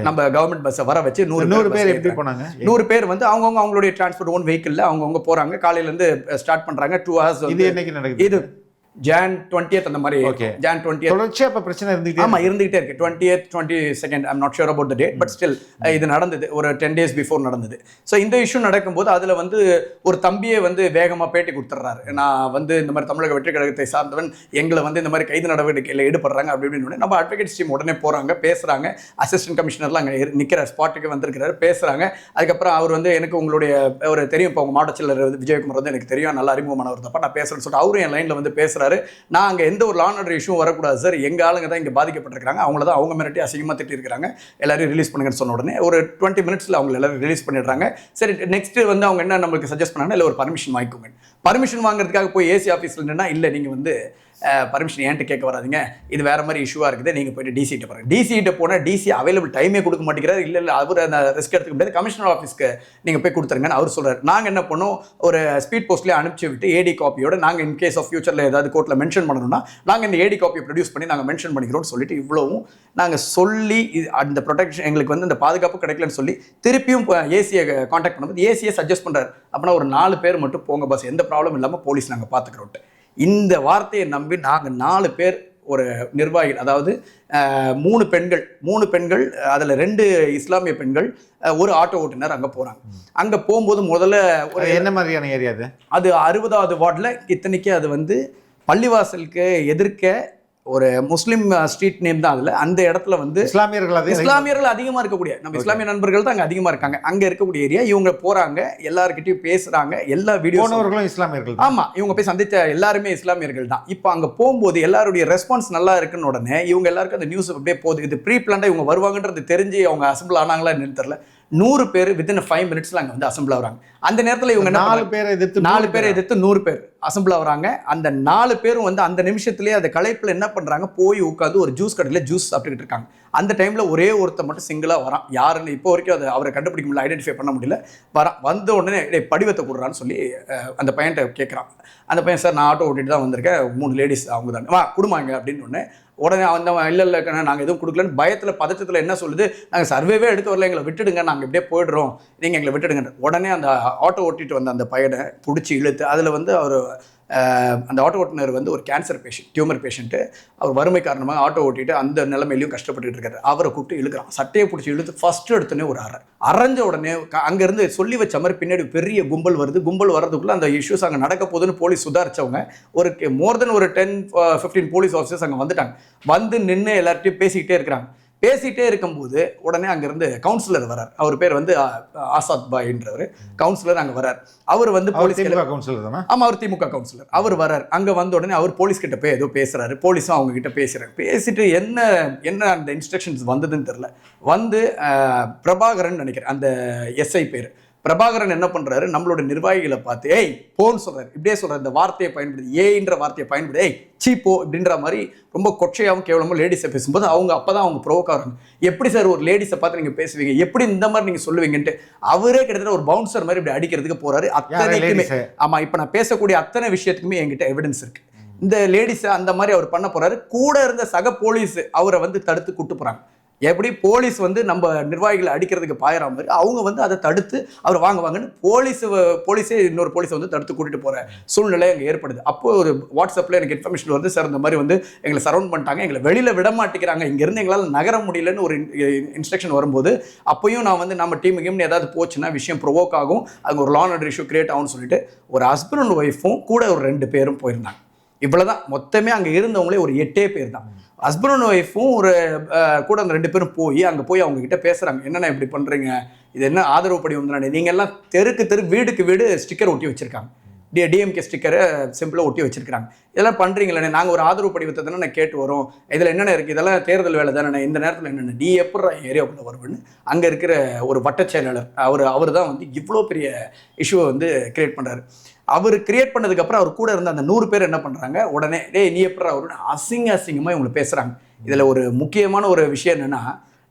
நம்ம கவர்மெண்ட் பஸ்ஸை வர வச்சு 100 பேர் எப்படி போனாங்க? 100 பேர் வந்து அவங்களுடைய டிரான்ஸ்போர்ட் ஓன் வெஹிக்கிளில் அவங்க போறாங்க. காலையிலேருந்து ஸ்டார்ட் பண்றாங்க. 2 hours. இது என்னைக்கு நடக்குது? இது Jan 20th அந்த மாதிரி. Jan 20th தொடர்ச்சியா அப்ப பிரச்சனை இருந்துகிட்டே ஆமா இருந்துகிட்டே இருக்கு. 20th 22nd I'm not sure about the date, but still இது நடந்தது ஒரு 10 days before நடந்தது. ஸோ இந்த இஷ்யூ நடக்கும்போது அதுல வந்து ஒரு தம்பியே வந்து வேகமா பேட்டி கொடுத்துட்றாரு. நான் வந்து இந்த மாதிரி தமிழக வெற்றி கழகத்தை சார்ந்தவன், எங்களை வந்து இந்த மாதிரி கைது நடவடிக்கையில் ஈடுபடுறாங்க அப்படி இப்படின்னு நம்ம அட்வொகேட்ஸ் டீம் உடனே போறாங்க, பேசுறாங்க. அசிஸ்டன்ட் கமிஷனர்லாம் அங்கே நிற்கிற ஸ்பாட்டுக்கு வந்திருக்கிறாரு, பேசுறாங்க. அதுக்கப்புறம் அவர் வந்து எனக்கு உங்களுடைய ஒரு தெரியும், இப்போ உங்க மாவட்ட செயலர் விஜயகுமார் வந்து எனக்கு தெரியும், நல்ல அறிமுகமானவர் தப்பா நான் பேசுறேன்னு சொல்லிட்டு அவரும் என் லைன்ல வந்து பேசுறாரு. நான் அங்கே எந்த ஒரு லா அண்ட் ஆர்டர் இஷ்யூ வரக்கூடாது சார், எங்க ஆளுங்க தான் இங்கே பாதிக்கப்பட்டிருக்காங்க, அவங்கள தான் அவங்க மிரட்டி அசிங்கமாக திட்டிருக்காங்க, எல்லாரையும் ரிலீஸ் பண்ணுங்கன்னு சொன்ன உடனே ஒரு 20 minutesல அவங்க எல்லாரும் ரிலீஸ் பண்ணிடுறாங்க. சரி நெக்ஸ்ட் வந்து அவங்க என்ன நம்மளுக்கு சஜஸ்ட் பண்ணாங்க, இல்லை ஒரு பர்மிஷன் வாங்கிக்கோங்க. பர்மிஷன் வாங்குறதுக்காக போய் ஏசி ஆஃபீஸில் நின்னா, இல்லை நீங்கள் வந்து பர்மிஷன் ஏன்ட்டு கேட்க வராதிங்க, இது வேற மாதிரி இஷ்யூவாக இருக்குது, நீங்கள் போய்ட்டு டிசிகிட்ட பாருங்கள். டிசிகிட்ட போனால் டிசி அவைலபிள் டைமே கொடுக்க மாட்டேங்கிறாரு. இல்லை அவர் அந்த ரிஸ்க் எடுத்துக்க முடியாது, கமிஷனர் ஆஃபீஸ்க்கு நீங்கள் போய் கொடுத்துருங்கன்னு அவர் சொல்கிறார். நாங்கள் என்ன பண்ணோம், ஒரு ஸ்பீட் போஸ்ட்லேயே அனுப்பிச்சு விட்டு ஏடி காப்பியோட நாங்கள் இன் கேஸ் ஆஃப் ஃபியூச்சரில் ஏதாவது கோர்ட்டில் மென்ஷன் பண்ணணும்னா நாங்கள் இந்த ஏடி காப்பியை ப்ரொடியூஸ் பண்ணி நாங்கள் மென்ஷன் பண்ணிக்கிறோம்னு சொல்லிட்டு இவ்வளவும் நாங்கள் சொல்லி அந்த ப்ரொடெக்ஷன் எங்களுக்கு வந்து இந்த பாதுகாப்பு கிடைக்கலன்னு சொல்லி திருப்பியும் ஏசியை காண்டாக்ட் பண்ணும்போது ஏசியை சஜஸ்ட் பண்ணுறாரு, அப்படின்னா ஒரு 4 பேர் மட்டும் போங்க பஸ், எந்த ப்ராப்ளம் இல்லாமல் போலீஸ் நாங்கள் பார்த்துக்கிறோம். இந்த வார்த்தையை நம்பி நாங்கள் 4 பேர் ஒரு நிர்வாகிகள், அதாவது 3 பெண்கள் அதில் 2 இஸ்லாமிய பெண்கள், ஒரு ஆட்டோ ஓட்டுநர் அங்கே போகிறாங்க. அங்கே போகும்போது முதல்ல ஒரு என்ன மாதிரியான ஏரியா அது 60வது வார்டில், இத்தனைக்கு அது வந்து பள்ளிவாசலுக்கு எதிர்க்க ஒரு முஸ்லீம் ஸ்ட்ரீட் நேம் தான். அதில் அந்த இடத்துல வந்து இஸ்லாமியர்கள் அதிகமாக இருக்கக்கூடிய நம்ம இஸ்லாமிய நண்பர்கள் தான் அங்கே அதிகமாக இருக்காங்க. அங்கே இருக்கக்கூடிய ஏரியா. இவங்க போகிறாங்க, எல்லாருக்கிட்டையும் பேசுகிறாங்க, எல்லா வீடியோஸும் இஸ்லாமியர்கள். ஆமாம், இவங்க போய் சந்தித்த எல்லாருமே இஸ்லாமியர்கள் தான். இப்போ அங்கே போகும்போது எல்லாருடைய ரெஸ்பான்ஸ் நல்லா இருக்குன்னு உடனே இவங்க எல்லாருக்கும் அந்த நியூஸ் அப்படியே போகுது. இது ப்ரீ பிளான்டாக இவங்க வருவாங்கன்றது தெரிஞ்சு அவங்க அசம்பிள் ஆனாங்களா என்னன்னு தெரியல. 100 பேர் வித்தின் 5 minutesல அங்கே வந்து அசம்பிள் ஆகுறாங்க. அந்த நேரத்தில் இவங்க 4 பேரை எதிர்த்து 100 பேர் அசம்பிள் ஆகுறாங்க. அந்த 4 பேரும் வந்து அந்த நிமிஷத்துலேயே அந்த களைப்பில் என்ன பண்ணுறாங்க, போய் உட்காந்து ஒரு ஜூஸ் கடையில் ஜூஸ் சாப்பிட்டுக்கிட்டு இருக்காங்க. அந்த டைமில் ஒரே ஒருத்தர் மட்டும் சிங்கிளாக வரான். யாருன்னு இப்போ வரைக்கும் அதை அவரை கண்டுபிடிக்க முடியல, ஐடென்டிஃபை பண்ண முடியல. வந்த உடனே படிவத்தை கொடுறான்னு சொல்லி அந்த பையன்கிட்ட கேட்குறான். அந்த பையன், சார் நான் ஆட்டோ ஓட்டிட்டு தான் வந்திருக்கேன், 3 லேடிஸ் அவங்க தான், வா கொடுமாங்க அப்படின்னு உடனே அந்த இல்லை நாங்கள் எதுவும் கொடுக்கலன்னு பயத்தில் பதற்றத்தில் என்ன சொல்லுது, நாங்கள் சர்வேவே எடுத்து வரல, எங்களை விட்டுடுங்க, நாங்கள் இப்படியே போய்டுறோம், நீங்கள் எங்களை விட்டுடுங்க. உடனே அந்த ஆட்டோ ஓட்டிட்டு வந்த அந்த பையனை பிடிச்சி இழுத்து அதில் வந்து அவர் அந்த ஆட்டோ ஓட்டுநர் வந்து ஒரு கேன்சர் பேஷண்ட், டியூமர் பேஷண்ட்டு, அவர் வறுமை காரணமாக ஆட்டோ ஓட்டிட்டு அந்த நிலைமையிலையும் கஷ்டப்பட்டுட்டு இருக்காரு. அவரை கூப்பிட்டு இழுக்கிறான், சட்டையை பிடிச்சி இழுத்து ஃபஸ்ட்டு எடுத்தோடனே ஒரு அரைஞ்ச உடனே அங்கேருந்து சொல்லி வச்ச மாதிரி பின்னாடி பெரிய கும்பல் வருது. கும்பல் வர்றதுக்குள்ளே அந்த இஷ்யூஸ் அங்கே நடக்க போகுதுன்னு போலீஸ் சுதாரிச்சவங்க ஒரு மோர் தென் ஒரு 10-15 போலீஸ் ஆஃபீஸர்ஸ் அங்கே வந்துட்டாங்க. வந்து நின்று எல்லார்ட்டையும் பேசிக்கிட்டே இருக்கிறாங்க. பேசிகிட்டே இருக்கும்போது உடனே அங்கேருந்து கவுன்சிலர் வரார். அவர் பேர் வந்து ஆசாத் பாய்ன்றவர் கவுன்சிலர் அங்கே வரார். அவர் வந்து போலீஸ் கவுன்சிலர் தானே? ஆமாம், அவர் திமுக கவுன்சிலர். அவர் வரார். அங்கே வந்த உடனே அவர் போலீஸ்கிட்ட போய் ஏதோ பேசுகிறாரு. போலீஸும் அவங்க கிட்ட பேசுகிறாங்க. பேசிட்டு என்ன அந்த இன்ஸ்ட்ரக்ஷன்ஸ் வந்ததுன்னு தெரில. வந்து பிரபாகரன் நினைக்கிறேன் அந்த எஸ்ஐ பேர். பிரபாகரன் என்ன பண்ணுறாரு, நம்மளோட நிர்வாகிகளை பார்த்து ஏய் போன்னு சொல்கிறார். இப்படியே சொல்கிறார், இந்த வார்த்தையை பயன்படுத்தி, ஏன்ற வார்த்தையை பயன்படுத்தி, ஏய் சீப்போ இப்படின்ற மாதிரி ரொம்ப கொச்சையாகவும் கேவலமும் லேடிஸை பேசும்போது அவங்க தான் அவங்க ப்ரோவோக் ஆகிறாங்க. எப்படி சார் ஒரு லேடிஸை பார்த்து நீங்கள் பேசுவீங்க, எப்படி இந்த மாதிரி நீங்கள் சொல்லுவீங்கன்ட்டு அவரே கிட்டத்தட்ட ஒரு பவுன்சர் மாதிரி இப்படி அடிக்கிறதுக்கு போகிறாரு. அத்தனைக்குமே ஆமாம், இப்போ நான் பேசக்கூடிய அத்தனை விஷயத்துக்குமே என்கிட்ட எவிடன்ஸ் இருக்குது. இந்த லேடிஸை அந்த மாதிரி அவர் பண்ண போகிறாரு. கூட இருந்த சக போலீஸ் அவரை வந்து தடுத்து கூட்டு போகிறாங்க. எப்படி போலீஸ் வந்து நம்ம நிர்வாகிகளை அடிக்கிறதுக்கு பாயிற மாதிரி அவங்க வந்து அதை தடுத்து அவர் வாங்குவாங்கன்னு போலீஸே இன்னொரு போலீஸை வந்து தடுத்து கூட்டிட்டு போகிற சூழ்நிலை அங்கே ஏற்படுது. அப்போது ஒரு வாட்ஸ்அப்பில் எனக்கு இன்ஃபர்மேஷன் வருது, சார் இந்த மாதிரி வந்து எங்களை சரௌண்ட் பண்ணிட்டாங்க, எங்களை வெளியில் விட மாட்டேங்கிறாங்க, இங்கேருந்து எங்களால் நகர முடியலன்னு ஒரு இன்ஸ்ட்ரக்ஷன் வரும்போது அப்போயும் நான் வந்து நம்ம டீமுக்கு ஏதாவது போச்சுன்னா விஷயம் ப்ரொவோக் ஆகும், அங்கே ஒரு law and order issue create ஆகும்னு சொல்லிட்டு ஒரு ஹஸ்பண்ட் அண்ட் ஒய்ஃபும் கூட ஒரு 2 பேரும் போயிருந்தாங்க. இவ்வளோதான், மொத்தமே அங்கே இருந்தவங்களே ஒரு 8 பேர் தான். ஹஸ்பண்ட் அண்ட் ஒய்ஃபும் ஒரு கூட அந்த 2 பேரும் போய் அங்கே போய் அவங்க கிட்ட பேசுகிறாங்க. என்னென்ன இப்படி பண்ணுறீங்க, இது என்ன ஆதரவு படி வந்தானே, நீங்கள் எல்லாம் தெருக்கு வீடுக்கு வீடு ஸ்டிக்கர் ஒட்டி வச்சுருக்காங்க, டிஎம்கே ஸ்டிக்கரை சிம்பிளாக ஒட்டி வச்சிருக்காங்க. இதெல்லாம் பண்ணுறீங்களே, நாங்கள் ஒரு ஆதரவு படிவத்தை தானே நான் கேட்டு வரோம், இதில் என்னென்ன இருக்குது, இதெல்லாம் தேர்தல் வேலை தானே, இந்த நேரத்தில் என்னென்ன டி எப்படி ஏரியாவுக்குள்ளே வருவேன்னு அங்கே இருக்கிற ஒரு வட்ட செயலாளர் அவர் தான் வந்து இவ்வளோ பெரிய இஷ்யூவை வந்து கிரியேட் பண்ணுறாரு. அவர் கிரியேட் பண்ணதுக்கப்புறம் அவர் கூட இருந்த அந்த 100 பேர் என்ன பண்ணுறாங்க, உடனே டேய் நீ எப்படா அவரு அசிங்கமாக இவங்களை பேசுகிறாங்க. இதில் ஒரு முக்கியமான ஒரு விஷயம் என்னென்னா,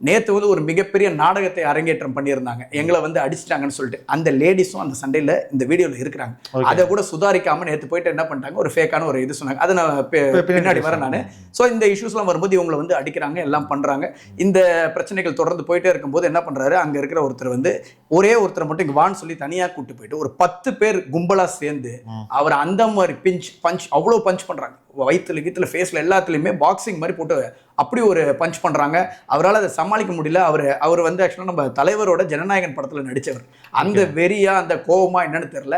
நேற்று வந்து ஒரு மிகப்பெரிய நாடகத்தை அரங்கேற்றம் பண்ணியிருந்தாங்க, எங்களை வந்து அடிச்சிட்டாங்கன்னு சொல்லிட்டு. அந்த லேடிஸும் அந்த சண்டையில் இந்த வீடியோவில் இருக்கிறாங்க. அதை கூட சுதாரிக்காமல் நேற்று போயிட்டு என்ன பண்ணிட்டாங்க, ஒரு ஃபேக்கான ஒரு இது சொன்னாங்க. அதை நான் பின்னாடி வரேன் நான். ஸோ இந்த இஷ்யூஸ்லாம் வரும்போது இவங்களை வந்து அடிக்கிறாங்க, எல்லாம் பண்ணுறாங்க. இந்த பிரச்சனைகள் தொடர்ந்து போயிட்டே இருக்கும்போது என்ன பண்ணுறாரு, அங்கே இருக்கிற ஒருத்தர் வந்து ஒரே ஒருத்தரை மட்டும் இங்கே வான்னு சொல்லி தனியாக கூப்பிட்டு போயிட்டு ஒரு 10 பேர் கும்பலாக சேர்ந்து அவர் அந்த மாதிரி பஞ்ச் அவ்வளோ பஞ்ச் பண்ணுறாங்க. வயிற்றுல கீத்துல ஃபேஸில் எல்லாத்துலேயுமே பாக்ஸிங் மாதிரி போட்டு அப்படி ஒரு பஞ்ச் பண்ணுறாங்க. அவரால் அதை சமாளிக்க முடியல. அவர் வந்து ஆக்சுவலாக நம்ம தலைவரோட ஜனநாயகன் படத்தில் நடித்தவர். அந்த வெறியா அந்த கோபமா என்னன்னு தெரியல,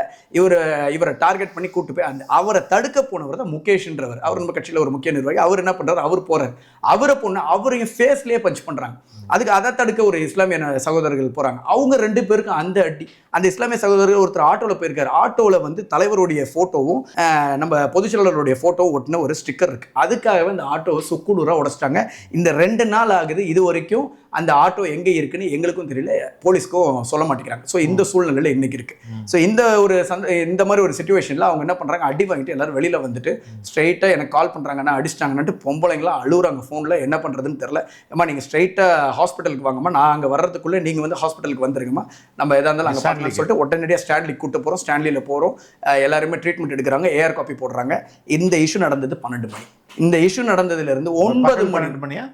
இவரை டார்கெட் பண்ணி கூட்டு போய் அவரை தடுக்க போனவர் தான் முகேஷ்ன்றவர். அவர் நம்ம கட்சியில் ஒரு முக்கிய நிர்வாகி. அவர் என்ன பண்ணுறாரு, அவர் போகிறார், அவரை பொண்ணு அவரையும் ஃபேஸ்லேயே பஞ்ச் பண்ணுறாங்க. அதுக்கு அதை தடுக்க ஒரு இஸ்லாமிய சகோதரர்கள் போகிறாங்க. அவங்க 2 பேருக்கும் அந்த அடி. அந்த இஸ்லாமிய சகோதரர்கள் ஒருத்தர் ஆட்டோவில் போயிருக்காரு. ஆட்டோவில் வந்து தலைவருடைய ஃபோட்டோவும் நம்ம பொதுச்செயலாளருடைய ஃபோட்டோவும் ஒட்டின ஒரு ஸ்டிக்கர் இருக்குது. அதுக்காகவே இந்த ஆட்டோவை சுக்குநூறாக உடச்சிட்டாங்க. இந்த 2 நாள் ஆகுது. இது வரைக்கும் அந்த ஆட்டோ எங்கே இருக்குன்னு எங்களுக்கும் தெரியல, போலீஸ்க்கும் சொல்ல மாட்டேங்கிறாங்க. ஸோ இந்த சூழ்நிலையில் இன்னைக்கு இருக்குது. ஸோ இந்த மாதிரி ஒரு சுச்சுவேஷனில் அவங்க என்ன பண்ணுறாங்க, அடி வாங்கிட்டு எல்லாரும் வெளியில் வந்துட்டு ஸ்ட்ரைட்டாக எனக்கு கால் பண்ணுறாங்கன்னா அடிச்சிட்டாங்கன்ட்டு பொம்பளைங்களாம் அழுகுறாங்க ஃபோனில். என்ன பண்ணுறதுன்னு தெரில. ஏம்மா நீங்கள் ஸ்ட்ரைட்டாக ஹாஸ்பிட்டலுக்கு வாங்கம்மா, நான் அங்கே வர்றதுக்குள்ளே நீங்கள் வந்து ஹாஸ்பிட்டலுக்கு வந்துருங்கம்மா, நம்ம எதாக இருந்தாலும் அங்கே பார்க்கலாம்னு சொல்லிட்டு உடனடியாக ஸ்டான்லி கூட்டு போகிறோம். ஸ்டான்லியில் போகிறோம், எல்லாருமே ட்ரீட்மெண்ட் எடுக்கிறாங்க, ஏஆர் காப்பி போடுறாங்க. இந்த இஷ்யூ நடந்தது 12 மணி. இந்த இஷ்யூ நடந்ததுலேருந்து 9 மணியா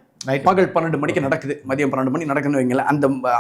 பகல் 12 மணிக்கு நடக்குது, மதியம் 12 மணி நடக்குதுன்னு வைங்களேன்.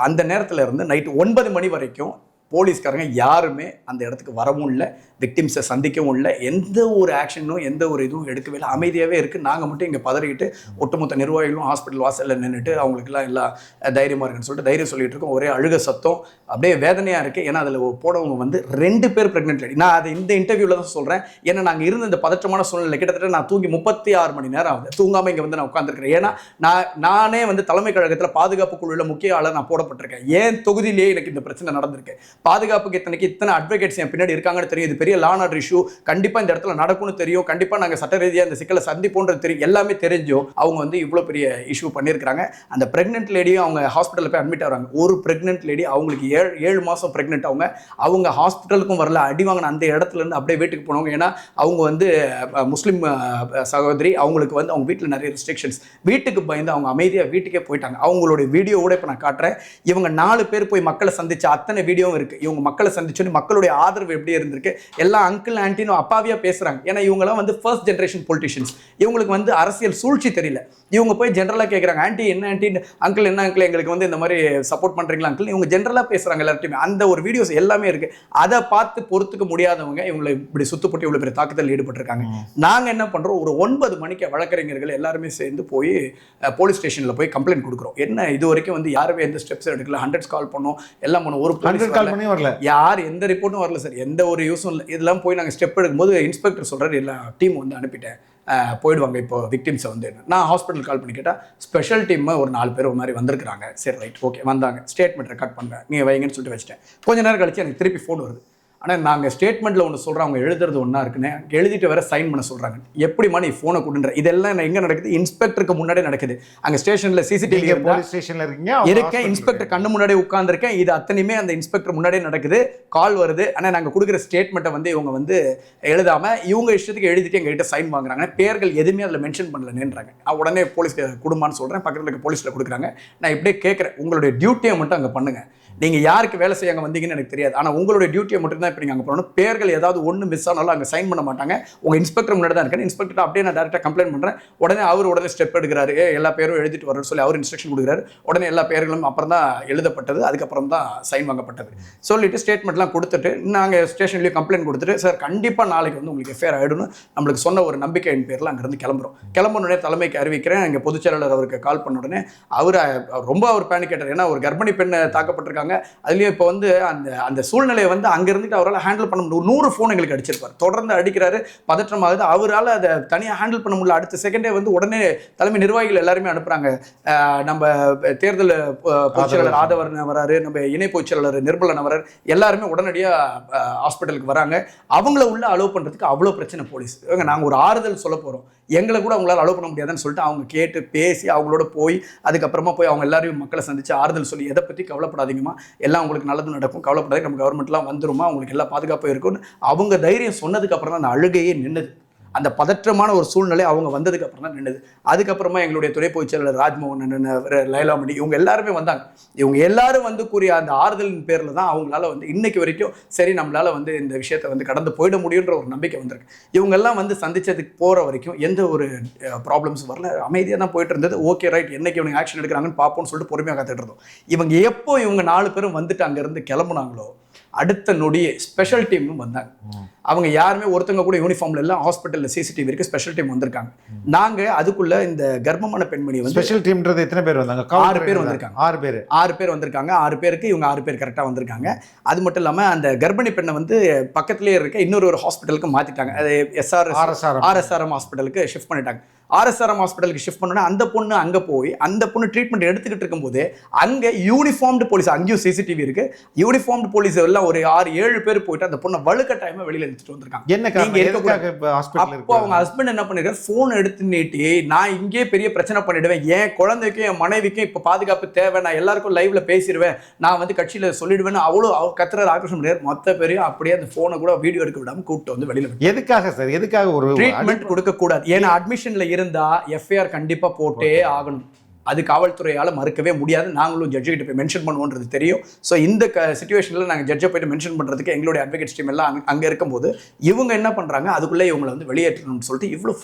அந்த நேரத்தில் இருந்து நைட்டு 9 மணி வரைக்கும் போலீஸ்காரங்க யாருமே அந்த இடத்துக்கு வரவும் இல்லை, விக்டிம்ஸை சந்திக்கவும் இல்லை, எந்த ஒரு ஆக்ஷனும் எந்த ஒரு இதுவும் எடுக்கவே இல்லை, அமைதியாகவே இருக்குது. நாங்கள் மட்டும் இங்கே பதறிக்கிட்டு ஒட்டுமொத்த நிர்வாகிகளும் ஹாஸ்பிட்டல் வாசலில் நின்றுட்டு அவங்களுக்குலாம் எல்லாம் தைரியமாக இருக்குன்னு சொல்லிட்டு தைரியம் சொல்லிட்டு இருக்கோம். ஒரே அழுக சத்தம், அப்படியே வேதனையாக இருக்குது. ஏன்னா அதில் போனவங்க வந்து 2 பேர் ப்ரெக்னென்ட் லேடி. நான் அதை இந்த இன்டர்வியூவில் தான் சொல்கிறேன். ஏன்னா நாங்கள் இருந்த இந்த பதற்றமான சூழ்நிலை கிட்டத்தட்ட நான் தூங்கி 36 மணி நேரம் ஆகுது, தூங்காமல் இங்கே வந்து நான் உட்காந்துருக்கிறேன். ஏன்னா நானே வந்து தலைமை கழகத்தில் பாதுகாப்பு குழுவில் முக்கிய ஆளாக நான் போடப்பட்டிருக்கேன். ஏன் தொகுதியிலேயே எனக்கு இந்த பிரச்சனை நடந்திருக்கு. பாதுகாப்புக்கு இத்தனை அட்வொகேட்ஸ் என் பின்னாடி இருக்காங்கன்னு தெரியும். இது பெரிய லா அண்ட் ஆர்டர் இஷ்யூ, கண்டிப்பாக இந்த இடத்துல நடக்கும்னு தெரியும், கண்டிப்பாக நாங்கள் சட்ட ரீதியாக இந்த சிக்கலை சந்திப்போன்றது தெரியும். எல்லாமே தெரிஞ்சும் அவங்க வந்து இவ்வளோ பெரிய இஷ்யூ பண்ணியிருக்காங்க. அந்த ப்ரெக்னென்ட் லேடியும் அவங்க ஹாஸ்பிட்டலில் போய் அட்மிட் ஆகிறாங்க. ஒரு ப்ரெக்னென்ட் லேடி, அவங்களுக்கு 7 மாதம் ப்ரெக்னென்ட். அவங்க ஹாஸ்பிட்டலுக்கும் வரல, அடி வாங்கின அந்த இடத்துலேருந்து அப்படியே வீட்டுக்கு போனவங்க. ஏன்னா அவங்க வந்து முஸ்லீம் சகோதரி, அவங்களுக்கு வந்து அவங்க வீட்டில் நிறைய ரெஸ்ட்ரிக்ஷன்ஸ், வீட்டுக்கு பயந்து அவங்க அமைதியாக வீட்டுக்கே போயிட்டாங்க. அவங்களுடைய வீடியோவோட இப்போ நான் காட்டுறேன். இவங்க 4 பேர் போய் மக்களை சந்திச்ச அத்தனை வீடியோவும் இருக்குது. இவங்க மக்களை சந்திச்சோன்னு மக்களுடைய ஆதரவு எப்படி இருந்திருக்கு, எல்லாம் அங்கிள் ஆன்டின்னு அப்பாவியா பேசுறாங்க. ஏன்னா இவங்கலாம் வந்து ஃபர்ஸ்ட் ஜென்ரேஷன் பொலிட்டிஷியன்ஸ், இவங்களுக்கு வந்து அரசியல் சூழ்ச்சி தெரியல. இவங்க போய் ஜென்ரலாக கேட்குறாங்க, ஆன்டி என்ன ஆன்டி, அங்கிள் என்ன அங்கிள், எங்களுக்கு வந்து இந்த மாதிரி சப்போர்ட் பண்ணுறீங்களா அங்கிள், இவங்க ஜென்ரலாக பேசுகிறாங்க எல்லார்ட்டையுமே. அந்த ஒரு வீடியோஸ் எல்லாமே இருக்குது. அதை பார்த்து பொறுத்துக்க முடியாதவங்க இவங்களை இப்படி சுத்துப்பட்டு இவ்வளோ பெரிய தாக்குதல் ஈடுபட்டிருக்காங்க. நாங்கள் என்ன பண்ணுறோம், ஒரு 9 மணிக்கு வழக்கறிஞர்கள் எல்லாருமே சேர்ந்து போய் போலீஸ் ஸ்டேஷனில் போய் கம்ப்ளைண்ட் கொடுக்குறோம். என்ன இது வரைக்கும் வந்து யாருமே எந்த ஸ்டெப்ஸ் எடுக்கல, 100 கால் பண்ணோம், எல்லாம் பண்ணோம், ஒரு போலீஸ் கால் பண்ணி வரல, யார் எந்த ரிப்போர்ட்டும் வரல சார், எந்த ஒரு யூஸும் இல்லை. இதெல்லாம் போய் நாங்கள் ஸ்டெப் எடுக்கும்போது இன்ஸ்பெக்டர் சொல்கிறார், எல்லா டீம் வந்து அனுப்பிட்டேன், போயிடுவாங்க இப்போ விக்டிம்ஸை வந்து. நான் ஹாஸ்பிட்டல் கால் பண்ணி கேட்டால் ஸ்பெஷல் டீம் ஒரு 4 பேர் ஒரு மாதிரி வந்திருக்கிறாங்க. சரி ரைட் ஓகே வந்தாங்க, ஸ்டேட்மெண்ட் ரெக்கார்ட் பண்ணுறேன், நீங்கள் வைங்கன்னு சொல்லிட்டு வச்சுட்டேன். கொஞ்சம் நேரம் கழிச்சு எனக்கு திருப்பி ஃபோன் வருது. ஆனால் நாங்கள் ஸ்டேட்மெண்ட்டில் ஒன்று சொல்கிறோம், அவங்க எழுதுறது ஒன்றா இருக்குன்னு, எழுதிட்டு வேற சைன் பண்ண சொல்கிறாங்க. எப்படிமா நீ ஃபோனை கொடுன்ற, இதெல்லாம் எங்கே நடக்குது, இன்ஸ்பெக்டருக்கு முன்னாடி நடக்குது. அங்கே ஸ்டேஷனில் சிசிடிவி போலீஸ் ஸ்டேஷனில் இருக்கேன், இன்ஸ்பெக்டர் கண்ணு முன்னாடி உட்காந்துருக்கேன். இது அத்தனையுமே அந்த இன்ஸ்பெக்டர் முன்னாடியே நடக்குது. கால் வருது, ஆனால் நாங்கள் கொடுக்குற ஸ்டேட்மெண்ட்டை வந்து இவங்க வந்து எழுதாமல் இவங்க இஷ்டத்துக்கு எழுதிட்டு எங்ககிட்ட சைன் வாங்குறாங்க. பேர்கள் எதுவுமே அதில் மென்ஷன் பண்ணலன்றாங்க. உடனே போலீஸ் குடும்பம்னு சொல்கிறேன், பக்கத்தில் இருக்க போலீஸில் கொடுக்குறாங்க. நான் இப்படியே கேட்குறேன், உங்களுடைய டியூட்டியை மட்டும் அங்கே பண்ணுங்கள், நீங்கள் யாருக்கு வேலை செய்ய அங்கே வந்தீங்கன்னு எனக்கு தெரியாது, ஆனால் உங்களுடைய டியூட்டியை மட்டும் தான் இப்போ நீங்கள் அங்கே பண்ணணும். பேர்கள் ஏதாவது ஒன்று மிஸ் ஆனாலும் அங்கே சைன் பண்ண மாட்டாங்க. உங்கள் இன்ஸ்பெக்டர் முன்னாடி தான் இருக்கேன், இன்ஸ்பெக்டர் அப்படியே நான் டேரெக்டாக கம்ப்ளைண்ட் பண்ணுறேன். உடனே ஸ்டெப் எடுக்கிறாரு, எல்லா பேரும் எழுதிட்டு வரணும்னு சொல்லி அவர் இன்ஸ்ட்ரக்ஷன் கொடுக்குறாரு. உடனே எல்லா பேர்களும் அப்புறம் தான் எழுதப்பட்டது, அதுக்கப்புறம் தான் சைன் வாங்கப்பட்டது. சொல்லிட்டு ஸ்டேட்மெண்ட்லாம் கொடுத்துட்டு நாங்கள் ஸ்டேஷன்லேயும் கம்ப்ளைண்ட் கொடுத்துட்டு, சார் கண்டிப்பாக நாளைக்கு வந்து உங்களுக்கு எஃப்ஐஆர் ஆகிடும்னு நம்மளுக்கு சொன்ன ஒரு நம்பிக்கையின் பேரில் அங்கேருந்து கிளம்புறோம். தலைமைக்கு அறிவிக்கிறேன். இங்கே பொதுச் செயலாளர் அவருக்கு கால் பண்ண உடனே அவர் பேனிக் ஆயிட்டார். ஏன்னா ஒரு கர்ப்பிணி பெண் தாக்கப்பட்டிருக்காங்க. அதுலேயும் இப்போ வந்து அந்த சூழ்நிலையை வந்து அங்கே இருந்துட்டு அவரால் ஹேண்டில் பண்ண முடியும். 100 ஃபோன் எங்களுக்கு அடிச்சிருப்பார், தொடர்ந்து அடிக்கிறாரு, பதற்றமாகுது. அவரால் அதை தனியாக ஹேண்டில் பண்ண முடியல. அடுத்த செகண்டே வந்து உடனே தலைமை நிர்வாகிகள் எல்லாருமே அனுப்புகிறாங்க. நம்ம தேர்தல் பொதுச் செயலாளர் ஆதவர்னு வராரு, நம்ம இணை பொதுச் செயலாளர் நிர்மலன் வராரு, எல்லாருமே உடனடியாக ஹாஸ்பிட்டலுக்கு வராங்க. அவங்கள உள்ள அலோவ் பண்ணுறதுக்கு அவ்வளோ பிரச்சனை போலீஸ். நாங்கள் ஒரு ஆறுதல் சொல்ல போகிறோம், எங்களை கூட அவங்களால அலோவ் பண்ண முடியாதுன்னு சொல்லிட்டு அவங்க கேட்டு பேசி அவங்களோட போய் அதுக்கப்புறமா போய் அவங்க எல்லாரையும் மக்களை சந்தித்து ஆறுதல் சொல்லி, எதை பற்றி கவலைப்படாதீங்கம்மா, தைரியமா எல்லாம் உங்களுக்கு நல்லது நடக்கும், கவலைப்படாது, நம்ம கவர்மெண்ட்லாம் வந்துருமா, உங்களுக்கு எல்லா பாதுகாப்பும் இருக்கும்னு அவங்க தைரியம் சொன்னதுக்கு அப்புறம் தான் அந்த அழுகையே நின்னுது. அந்த பதற்றமான ஒரு சூழ்நிலை அவங்க வந்ததுக்கு அப்புறம் தான் நின்னுது. அதுக்கப்புறமா எங்களுடைய துறை பொதுச் செயலாளர் ராஜ்மோகன் அண்ணன், லைலாமணி, இவங்க எல்லாருமே வந்தாங்க. இவங்க எல்லாரும் வந்து கூறிய அந்த ஆறுதலின் பேரில் தான் அவங்களால வந்து இன்னைக்கு வரைக்கும் சரி நம்மளால வந்து இந்த விஷயத்தை வந்து கடந்து போயிட முடியுன்ற ஒரு நம்பிக்கை வந்திருக்கு. இவங்கெல்லாம் வந்து சந்திச்சதுக்கு போகிற வரைக்கும் எந்த ஒரு ப்ராப்ளம்ஸும் வரல, அமைதியாக தான் போயிட்டு இருந்தது. ஓகே ரைட், என்னைக்கு இவங்க ஆக்ஷன் எடுக்கிறாங்கன்னு பார்ப்போம்னு சொல்லிட்டு பொறுமையாக காத்துட்டு இருந்தோம். இவங்க 4 பேரும் வந்துட்டு அங்கேருந்து கிளம்புனாங்களோ அடுத்த நொடியே ஸ்பெஷல் டீமும் வந்தாங்க. அவங்க யாருமே ஒருத்தங்க கூட யூனிஃபார்ம்ல எல்லாம் ஹாஸ்பிட்டலில் சிசிடிவி இருக்கு, ஸ்பெஷல் டீம் வந்திருக்காங்க. நாங்க அதுக்குள்ள இந்த கர்ப்பமான பெண்மணி வந்து ஸ்பெஷல் டீம்ன்றது எத்தனை பேர் வந்தாங்க? 6 பேர் வந்திருக்காங்க. 6 பேர் வந்திருக்காங்க. 6 பேருக்கு இவங்க 6 பேர் கரெக்டாக வந்திருக்காங்க. அது மட்டும் இல்லாமல் அந்த கர்ப்பிணி பெண்ணை வந்து பக்கத்துலேயே இருக்க இன்னொரு ஹாஸ்பிட்டலுக்கு மாற்றிட்டாங்க. அது ஆர்எஸ்ஆர்எம் ஹாஸ்பிட்டலுக்கு ஷிஃப்ட் பண்ணிட்டாங்க. ஆர்எஸ்ஆர்எம் ஹாஸ்பிட்டலுக்கு ஷிஃப்ட் பண்ணோன்னா அந்த பொண்ணு அங்கே போய் அந்த பொண்ணு ட்ரீட்மெண்ட் எடுத்துக்கிட்டு இருக்கும்போது அங்கே யூனிஃபார்ம்டு போலீஸ், அங்கேயும் சிசிடிவி இருக்கு, யூனிஃபார்ம்டு போலீஸ் எல்லாம் ஒரு 6-7 பேர் போயிட்டு அந்த பொண்ணை வலுக்கட்டாயமா வெளியில் எடுத்துட்டு வந்திருக்காங்க. அப்போ அவங்க ஹஸ்பண்ட் என்ன பண்ணிருக்காரு, போன் எடுத்து நீட்டி நான் இங்கே பெரிய பிரச்சனை பண்ணிடுவேன், என் குழந்தைக்கும் என் மனைவிக்கும் இப்போ பாதுகாப்பு தேவை, நான் எல்லாருக்கும் லைவ்ல பேசிடுவேன், நான் வந்து கட்சியில் சொல்லிடுவேன்னு அவ்வளோ கத்துறாரு, ஆக்ரோஷம் பண்ணியாரு. மொத்த பேரையும் அப்படியே அந்த போனை கூட வீடியோ எடுக்க விடாம கூப்பிட்டு வந்து வெளியில். எதுக்காக சார்? எதுக்காக ஒரு ட்ரீட்மெண்ட் கொடுக்க கூடாது? ஏன்னா அட்மிஷன்ல இருந்தா எஃப்ஐஆர் கண்டிப்பா போட்டே ஆகணும். அது காவல்துறையால் மறுக்கவே முடியாது. நாங்களும் ஜட்ஜு கிட்ட போய் மென்ஷன் பண்ணுவோன்றது தெரியும். ஸோ இந்த சிச்சுவேஷனில் நாங்கள் ஜட்ஜை போயிட்டு மென்ஷன் பண்ணுறதுக்கு எங்களுடைய அட்வொகேட்ஸ் டீம் எல்லாம் அங்கே இருக்கும்போது இவங்க என்ன பண்ணுறாங்க, அதுக்குள்ளே இவங்களை வந்து வெளியேற்றணும்னு சொல்லிட்டு இவ்வளோ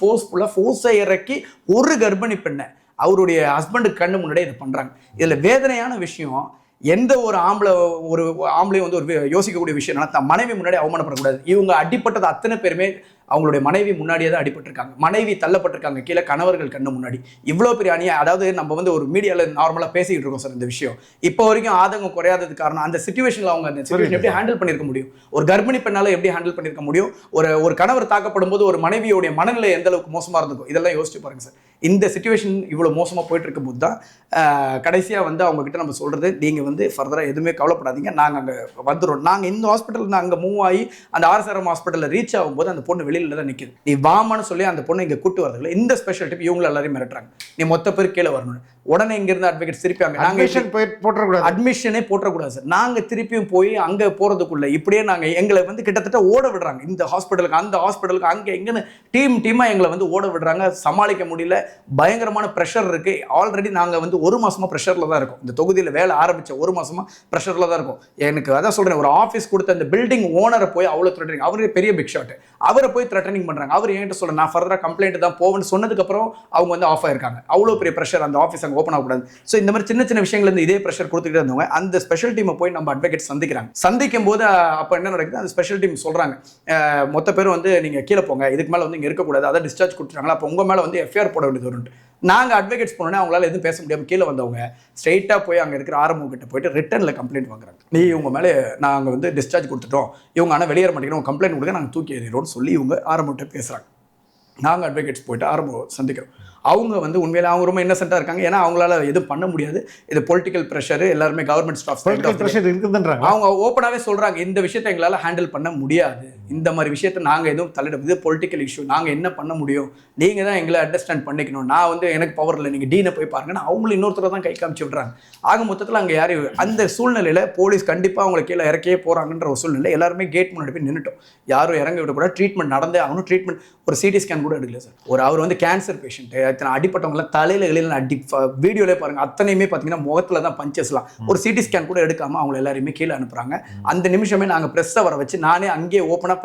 ஃபோர்ஸை இறக்கி ஒரு கர்ப்பிணி பெண்ணை அவருடைய ஹஸ்பண்டுக்கு கண்ணு முன்னாடியே இதை பண்ணுறாங்க. இதில் வேதனையான விஷயம், எந்த ஒரு ஆம்பளையும் வந்து ஒரு யோசிக்கக்கூடிய விஷயம் என்னன்னா, தன் மனைவி முன்னாடி அவமானப்படக்கூடாது. இவங்க அடிப்பட்டது அத்தனை பேருமே அவங்களுடைய மனைவி முன்னாடியே தான் அடிபட்டிருக்காங்க. மனைவி தள்ளப்பட்டிருக்காங்க கீழே கணவர்கள் கண்ணு முன்னாடி. இவ்வளோ பெரிய அநியாயம். அதாவது நம்ம வந்து ஒரு மீடியாவில் நார்மலாக பேசிக்கிட்டு இருக்கோம் சார் இந்த விஷயம். இப்போ வரைக்கும் ஆதங்கம் குறையாததுக்கு காரணம் அந்த சிச்சுவேஷனில் அவங்க அந்த சிச்சுவேஷன் எப்படி ஹேண்டில் பண்ணியிருக்க முடியும், ஒரு கர்ப்பிணி பெண்ணால் எப்படி ஹேண்டில் பண்ணியிருக்க முடியும், ஒரு கணவர் தாக்கப்படும் போது ஒரு மனைவியோடைய மனநிலை எந்த அளவுக்கு மோசமாக இருந்திருக்கும், இதெல்லாம் யோசிச்சு பாருங்க சார். இந்த சிச்சுவேஷன் இவ்வளோ மோசமாக போயிட்டு இருக்கும் போது தான் கடைசியாக வந்து அவங்க கிட்ட நம்ம சொல்கிறது, நீங்கள் வந்து ஃபர்தராக எதுவுமே கவலைப்படாதீங்க, நாங்கள் அங்கே வந்துடுறோம். நாங்கள் இந்த ஹாஸ்பிட்டலில் அங்கே மூவ் ஆகி அந்த ஆர்எஸ்ஆர்எம் ஹாஸ்பிட்டலில் ரீச் ஆகும்போது அந்த பொண்ணு வெளியில் தான் நிற்கிது. நீ வாமான்னு சொல்லி அந்த பொண்ணை இங்கே கூட்டு வரதுல இந்த ஸ்பெஷல் டிப் இவங்களை எல்லாரையும் மிரட்டுறாங்க, நீ மொத்த பேர் கீழே வரணும். உடனே இங்கிருந்து அட்வொகேட் திருப்பியாங்க, அட்மிஷனே போட்டக்கூடாது சார். நாங்கள் திருப்பியும் போய் அங்கே போகிறதுக்குள்ள இப்படியே நாங்கள் எங்களை வந்து கிட்டத்தட்ட ஓட விடுறாங்க. இந்த ஹாஸ்பிட்டலுக்கு அந்த ஹாஸ்பிட்டலுக்கு அங்கே எங்கன்னு டீமாக எங்களை வந்து ஓட விடுறாங்க. சமாளிக்க முடியல, பயங்கரமான ப்ரெஷர் இருக்கு. ஆல்ரெடி நாங்கள் வந்து 1 மாசமா ப்ரெஷரில் தான் இருக்கும். இந்த தொகுதியில் வேலை ஆரம்பித்த 1 மாசமா ப்ரெஷரில் தான் இருக்கும். எனக்கு அதான் சொல்கிறேன், ஒரு ஆஃபீஸ் கொடுத்த அந்த பில்டிங் ஓனரை போய் அவ்வளோ த்ரெட்டனிங், அவரே பெரிய பிக் ஷாட், அவரை போய் த்ரெட்டனிங் பண்ணுறாங்க. அவர் என்கிட்ட சொல்ல நான் ஃபர்தராக கம்ப்ளைண்ட் தான் போவேன்னு சொன்னதுக்கப்புறம் அவங்க வந்து ஆஃப் ஆயிருக்காங்க. அவ்வளோ பெரிய ப்ரெஷர், அந்த ஆஃபீஸ் அங்கே ஓப்பன் ஆகக்கூடாது. ஸோ இந்த மாதிரி சின்ன சின்ன விஷயங்கள் இருந்து இதே ப்ரெஷர் கொடுத்துக்கிட்டே இருந்தவங்க அந்த ஸ்பெஷல் டீமை போய் நம்ம அட்வொகேட் சந்திக்கும் போது அப்போ என்ன நடக்குது, அந்த ஸ்பெஷல் டீம் சொல்கிறாங்க, மொத்த பேரும் வந்து நீங்கள் கீழே போங்க, இதுக்கு மேலே வந்து இங்கே இருக்கக்கூடாது, அதை டிஸ்சார்ஜ் கொடுத்துட்டாங்களா, அப்போ உங்கள் மேலே வந்து எஃப்ஐஆர் போட வேண்டியது வரும். நாங்கள் அட்வொகேட்ஸ் போனோன்னே அவங்களால எதுவும் பேச முடியாமல் கீழே வந்தவங்க ஸ்ட்ரெயிட்டாக போய் அங்கே இருக்கிற ஆர்எம்ஓ கிட்ட போயிட்டு ரிட்டனில் கம்ப்ளைண்ட் வாங்குறாங்க. நீ இவங்க மேலே நாங்கள் வந்து டிஸ்சார்ஜ் கொடுத்துட்டோம், இவங்க ஆனால் வெளியேற மாட்டேங்கிறோம், கம்ப்ளைண்ட் கொடுக்க நாங்கள் தூக்கி எறிகிறோம்னு சொல்லி இவங்க ஆர்எம்ஓட்ட பேசுகிறாங்க. நாங்கள் அட்வொகேட்ஸ் போயிட்டு ஆர்எம்ஓ சந்திக்கிறோம். அவங்க வந்து உண்மையிலே அவங்க ரொம்ப இன்னசென்ட்டாக இருக்காங்க. ஏன்னா அவங்களால எதுவும் பண்ண முடியாது, இது பொலிட்டிக்கல் ப்ரெஷர், எல்லாருமே கவர்மெண்ட் ஸ்டாஃப் ப்ரெஷர் இருக்குதுன்றாங்க. அவங்க ஓப்பனாகவே சொல்கிறாங்க, இந்த விஷயத்தை எங்களால் ஹேண்டில் பண்ண முடியாது, இந்த மாதிரி விஷயத்தை நாங்கள் எதுவும் தலையிட, இது பொலிட்டிக்கல் இஷ்யூ, நாங்கள் என்ன பண்ண முடியும், நீங்கள் தான் எங்களை அண்டர்ஸ்டாண்ட் பண்ணிக்கணும், நான் வந்து எனக்கு பவர் இல்லை, நீங்கள் டீனை போய் பாருங்கன்னா அவங்களும் இன்னொருத்தர தான் கை காமிச்சு விட்றாங்க. ஆக மொத்தத்தில் அங்கே யாரையும் அந்த சூழ்நிலையில் போலீஸ் கண்டிப்பாக அவங்களை கீழே இறக்கியே போகிறாங்கன்ற ஒரு சூழ்நிலை. எல்லாருமே கேட் முன்னாடி போய் நின்றுட்டோம், யாரும் இறங்க விடக்கூடாது, ட்ரீட்மெண்ட் நடந்தே ஆகணும். ட்ரீட்மெண்ட் ஒரு சிடி ஸ்கேன் கூட எடுக்கல சார். அவர் வந்து கேன்சர் பேஷண்ட், அடிப்பட்டவங்களாம் தலையில் அடி, வீடியோலே பாருங்க, அத்தனையுமே பார்த்தீங்கன்னா முகத்தில் தான் பஞ்சஸ்லாம். ஒரு சிடி ஸ்கேன் கூட எடுக்காமல் அவங்களை எல்லாருமே கீழே அனுப்புகிறாங்க. அந்த நிமிஷமே நாங்கள் ப்ரெஸ்ஸை வர வச்சு நானே அங்கேயே ஓப்பனாக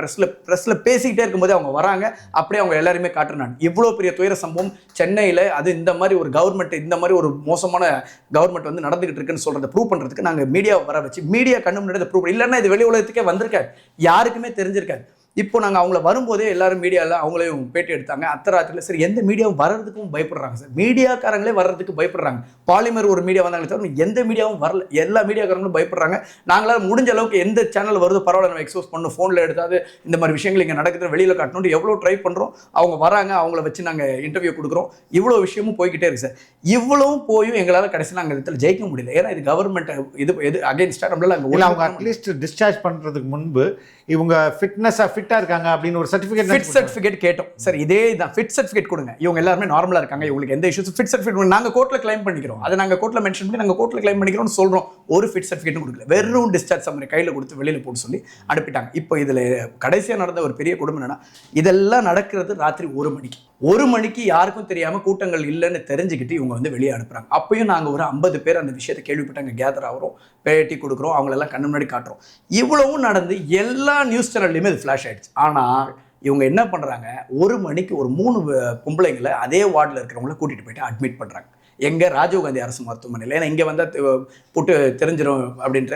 ப்ரெஸ்ஸில் பேசிக்கிட்டே இருக்கும்போது அவங்க வராங்க, அப்படியே அவங்க எல்லாருமே காட்டுறாங்க. இவ்வளோ பெரிய துயர சம்பவம் சென்னையில், அது இந்த மாதிரி ஒரு கவர்மெண்ட், இந்த மாதிரி ஒரு மோசமான கவர்மெண்ட் வந்து நடந்துகிட்டு இருக்குன்னு சொல்கிறத ப்ரூவ் பண்ணுறதுக்கு நாங்கள் மீடியாவை வர வச்சு மீடியா கண்ணு முன்னாடி ப்ரூவ் பண்ணி, இல்லைன்னா இது வெளி உலகத்துக்கே வந்திருக்காது, யாருக்குமே தெரிஞ்சிருக்காது. இப்போ நாங்கள் அவங்கள வரும்போதே எல்லாரும் மீடியாவில் அவங்களையும் பேட்டி எடுத்தாங்க. அத்தராத்திரியில் சரி எந்த மீடியாவும் வர்றதுக்கும் பயப்படுறாங்க சார், மீடியாக்காரங்களே வர்றதுக்கு பயப்படுறாங்க. பாலிமர் ஒரு மீடியா வந்தாங்களே தவிர எந்த மீடியாவும் வரல, எல்லா மீடியாக்காரங்களும் பயப்படுறாங்க. நாங்களால் முடிஞ்ச அளவுக்கு எந்த சேனல் வருது பரவாயில்ல நம்ம எக்ஸ்போஸ் பண்ணணும், ஃபோனில் எடுத்தாது இந்த மாதிரி விஷயங்கள் இங்கே நடக்குது வெளியில் காட்டணும்னு எவ்வளோ ட்ரை பண்ணுறோம். அவங்க வராங்க, அவங்கள வச்சு நாங்கள் இன்டர்வியூ கொடுக்குறோம். இவ்வளோ விஷயமும் போய்கிட்டே இருக்கு சார். இவ்வளவும் போயும் எங்களால் கடைசியில் நாங்கள் இடத்துல ஜெயிக்க முடியல. ஏன்னா இது கவர்மெண்ட் இது எது அகேன்ஸ்டாக நம்மளால அவங்க அட்லீஸ்ட் டிஸ்சார்ஜ் பண்ணுறதுக்கு முன்பு இவங்க ஃபிட்னஸாக ஃபிட்டா இருக்காங்க அப்படின்னு ஒரு ஃபிட் சர்டிஃபிகேட் கேட்டோம் சார். இதே தான் ஃபிட் சர்டிஃபிகேட் கொடுங்க, இவங்க எல்லாருமே நார்மலா இருக்காங்க, இவங்களுக்கு எந்த இஷ்யூஸ், ஃபிட் சர்டிஃபிகேட் நாங்க கோர்ட்ல கிளைம் பண்ணிக்கிறோம், அதை நாங்க கோர்ட்ல மென்ஷன் பண்ணி நாங்க கோர்ட்ல கிளைம் பண்ணிக்கிறோம்னு சொல்றோம். ஒரு ஃபிட் சர்டிஃபிகேட்டும் கொடுக்கல, வெறும் டிஸ்சார்ஜ் சம்மரி கையில கொடுத்து வெளியில போட்டு சொல்லி அனுப்பிட்டாங்க. இப்போ இதுல கடைசியா நடந்த ஒரு பெரிய கொடுமை என்னன்னா, இதெல்லாம் நடக்கிறது ராத்திரி 1 மணிக்கு யாருக்கும் தெரியாம கூட்டங்கள் இல்லைன்னு தெரிஞ்சுக்கிட்டு இவங்க வந்து வெளியே அனுப்புறாங்க. அப்பயும் நாங்க ஒரு 50 பேர் அந்த விஷயத்தை கேள்விப்பட்டாங்க, கேதர் ஆகிறோம், பேட்டி கொடுக்குறோம், அவங்களெல்லாம் கண்ணு முன்னாடி காட்டுறோம். இவ்வளவும் நடந்து எல்லா நியூஸ் சேனல்லையுமே இது ஃப்ளாஷ் ஆயிடுச்சு. ஆனால் இவங்க என்ன பண்ணுறாங்க, 1 மணிக்கு ஒரு 3 பொம்பளைங்களை அதே வார்டில் இருக்கிறவங்கள கூட்டிகிட்டு போயிட்டு அட்மிட் பண்ணுறாங்க. எங்கே? ராஜீவ்காந்தி அரசு மருத்துவமனையில். ஏன்னா இங்கே வந்தால் போட்டு தெரிஞ்சிடும் அப்படின்ற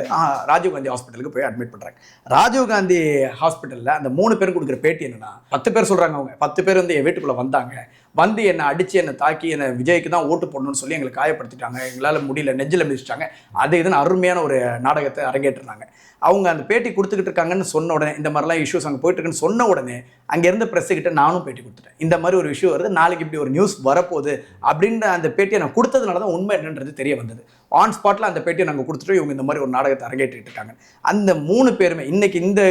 ராஜீவ்காந்தி ஹாஸ்பிட்டலுக்கு போய் அட்மிட் பண்ணுறாங்க. ராஜீவ்காந்தி ஹாஸ்பிட்டலில் அந்த 3 பேர் கொடுக்குற பேட்டி என்னன்னா, 10 பேர் சொல்கிறாங்க, அவங்க 10 பேர் வந்து என் வீட்டுக்குள்ளே வந்தாங்க, வந்து என்னை அடித்து என்னை தாக்கி என்னை விஜய்க்கு தான் ஓட்டு போடணும்னு சொல்லி எங்களை காயப்படுத்திட்டாங்க, எங்களால் முடியல, நெஞ்சில் மிதிச்சிட்டாங்க, அது இதுன்னு அருமையான ஒரு நாடகத்தை அரங்கேற்றுறாங்க. அவங்க அந்த பேட்டி கொடுத்துக்கிட்டு இருக்காங்கன்னு சொன்ன உடனே, இந்த மாதிரிலாம் இஷ்யூஸ் அங்கே போயிட்டு இருக்குன்னு சொன்ன உடனே அங்கேருந்து ப்ரெஸ்ஸுக்கிட்ட நானும் பேட்டி கொடுத்துட்டேன். இந்த மாதிரி ஒரு இஷ்யூ வருது, நாளைக்கு இப்படி ஒரு நியூஸ் வரப்போகுது அப்படின்ற அந்த பேட்டியை நான் கொடுத்ததுனால தான் உண்மை என்னன்றது தெரிய வந்தது. ஆன் ஸ்பாட்டில் அந்த பேட்டியை நாங்கள் கொடுத்துட்டு இவங்க இந்த மாதிரி ஒரு நாடகத்தை அரங்கேற்றிட்டு இருக்காங்க. அந்த 3 பேருமே இன்னைக்கு இந்த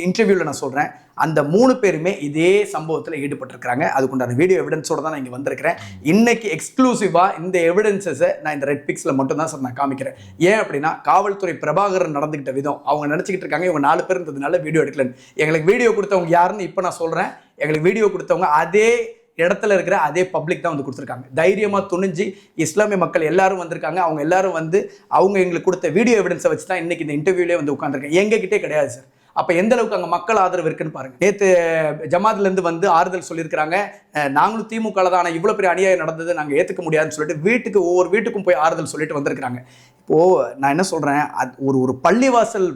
இன்டர்வியூவில் நான் சொல்கிறேன், அந்த 3 பேருமே இதே சம்பவத்தில் ஈடுபட்டிருக்கிறாங்க. அதுக்குண்டான வீடியோ எவிடன்ஸோட தான் நான் இங்கே வந்திருக்கிறேன். இன்னைக்கு எக்ஸ்க்ளூசிவாக இந்த எவிடன்ஸஸை நான் இந்த ரெட் பிக்ஸில் மட்டும் தான் சார் நான் காமிக்கிறேன். ஏன் அப்படின்னா, காவல்துறை பிரபாகரன் நடந்துக்கிட்ட விதம், அவங்க நினச்சிக்கிட்டு இருக்காங்க இவங்க 4 பேர் இருந்ததுனால வீடியோ எடுக்கலன்னு. எங்களுக்கு வீடியோ கொடுத்தவங்க யாருன்னு இப்போ நான் சொல்கிறேன். எங்களுக்கு வீடியோ கொடுத்தவங்க அதே இடத்துல இருக்கிற அதே பப்ளிக் தான் வந்து கொடுத்துருக்காங்க. தைரியமாக துணிஞ்சு இஸ்லாமிய மக்கள் எல்லாரும் வந்திருக்காங்க. அவங்க எல்லாரும் வந்து அவங்க எங்களுக்கு கொடுத்த வீடியோ எவிடன்ஸை வச்சு தான் இன்னைக்கு இந்த இன்டர்வியூலேயே வந்து உட்காந்துருக்கேன். எங்ககிட்டே கிடையாது சார். அப்போ எந்த அளவுக்கு அங்கே மக்கள் ஆதரவு இருக்குன்னு பாருங்க. நேற்று ஜமாத்லேருந்து வந்து ஆறுதல் சொல்லியிருக்கிறாங்க, நாங்களும் திமுக தான், ஆனால் இவ்வளோ பெரிய அநியாயம் நடந்தது நாங்கள் ஏற்றுக்க முடியாதுன்னு சொல்லிட்டு ஒவ்வொரு வீட்டுக்கும் போய் ஆறுதல் சொல்லிட்டு வந்திருக்கிறாங்க. இப்போது நான் என்ன சொல்கிறேன், ஒரு பள்ளிவாசல்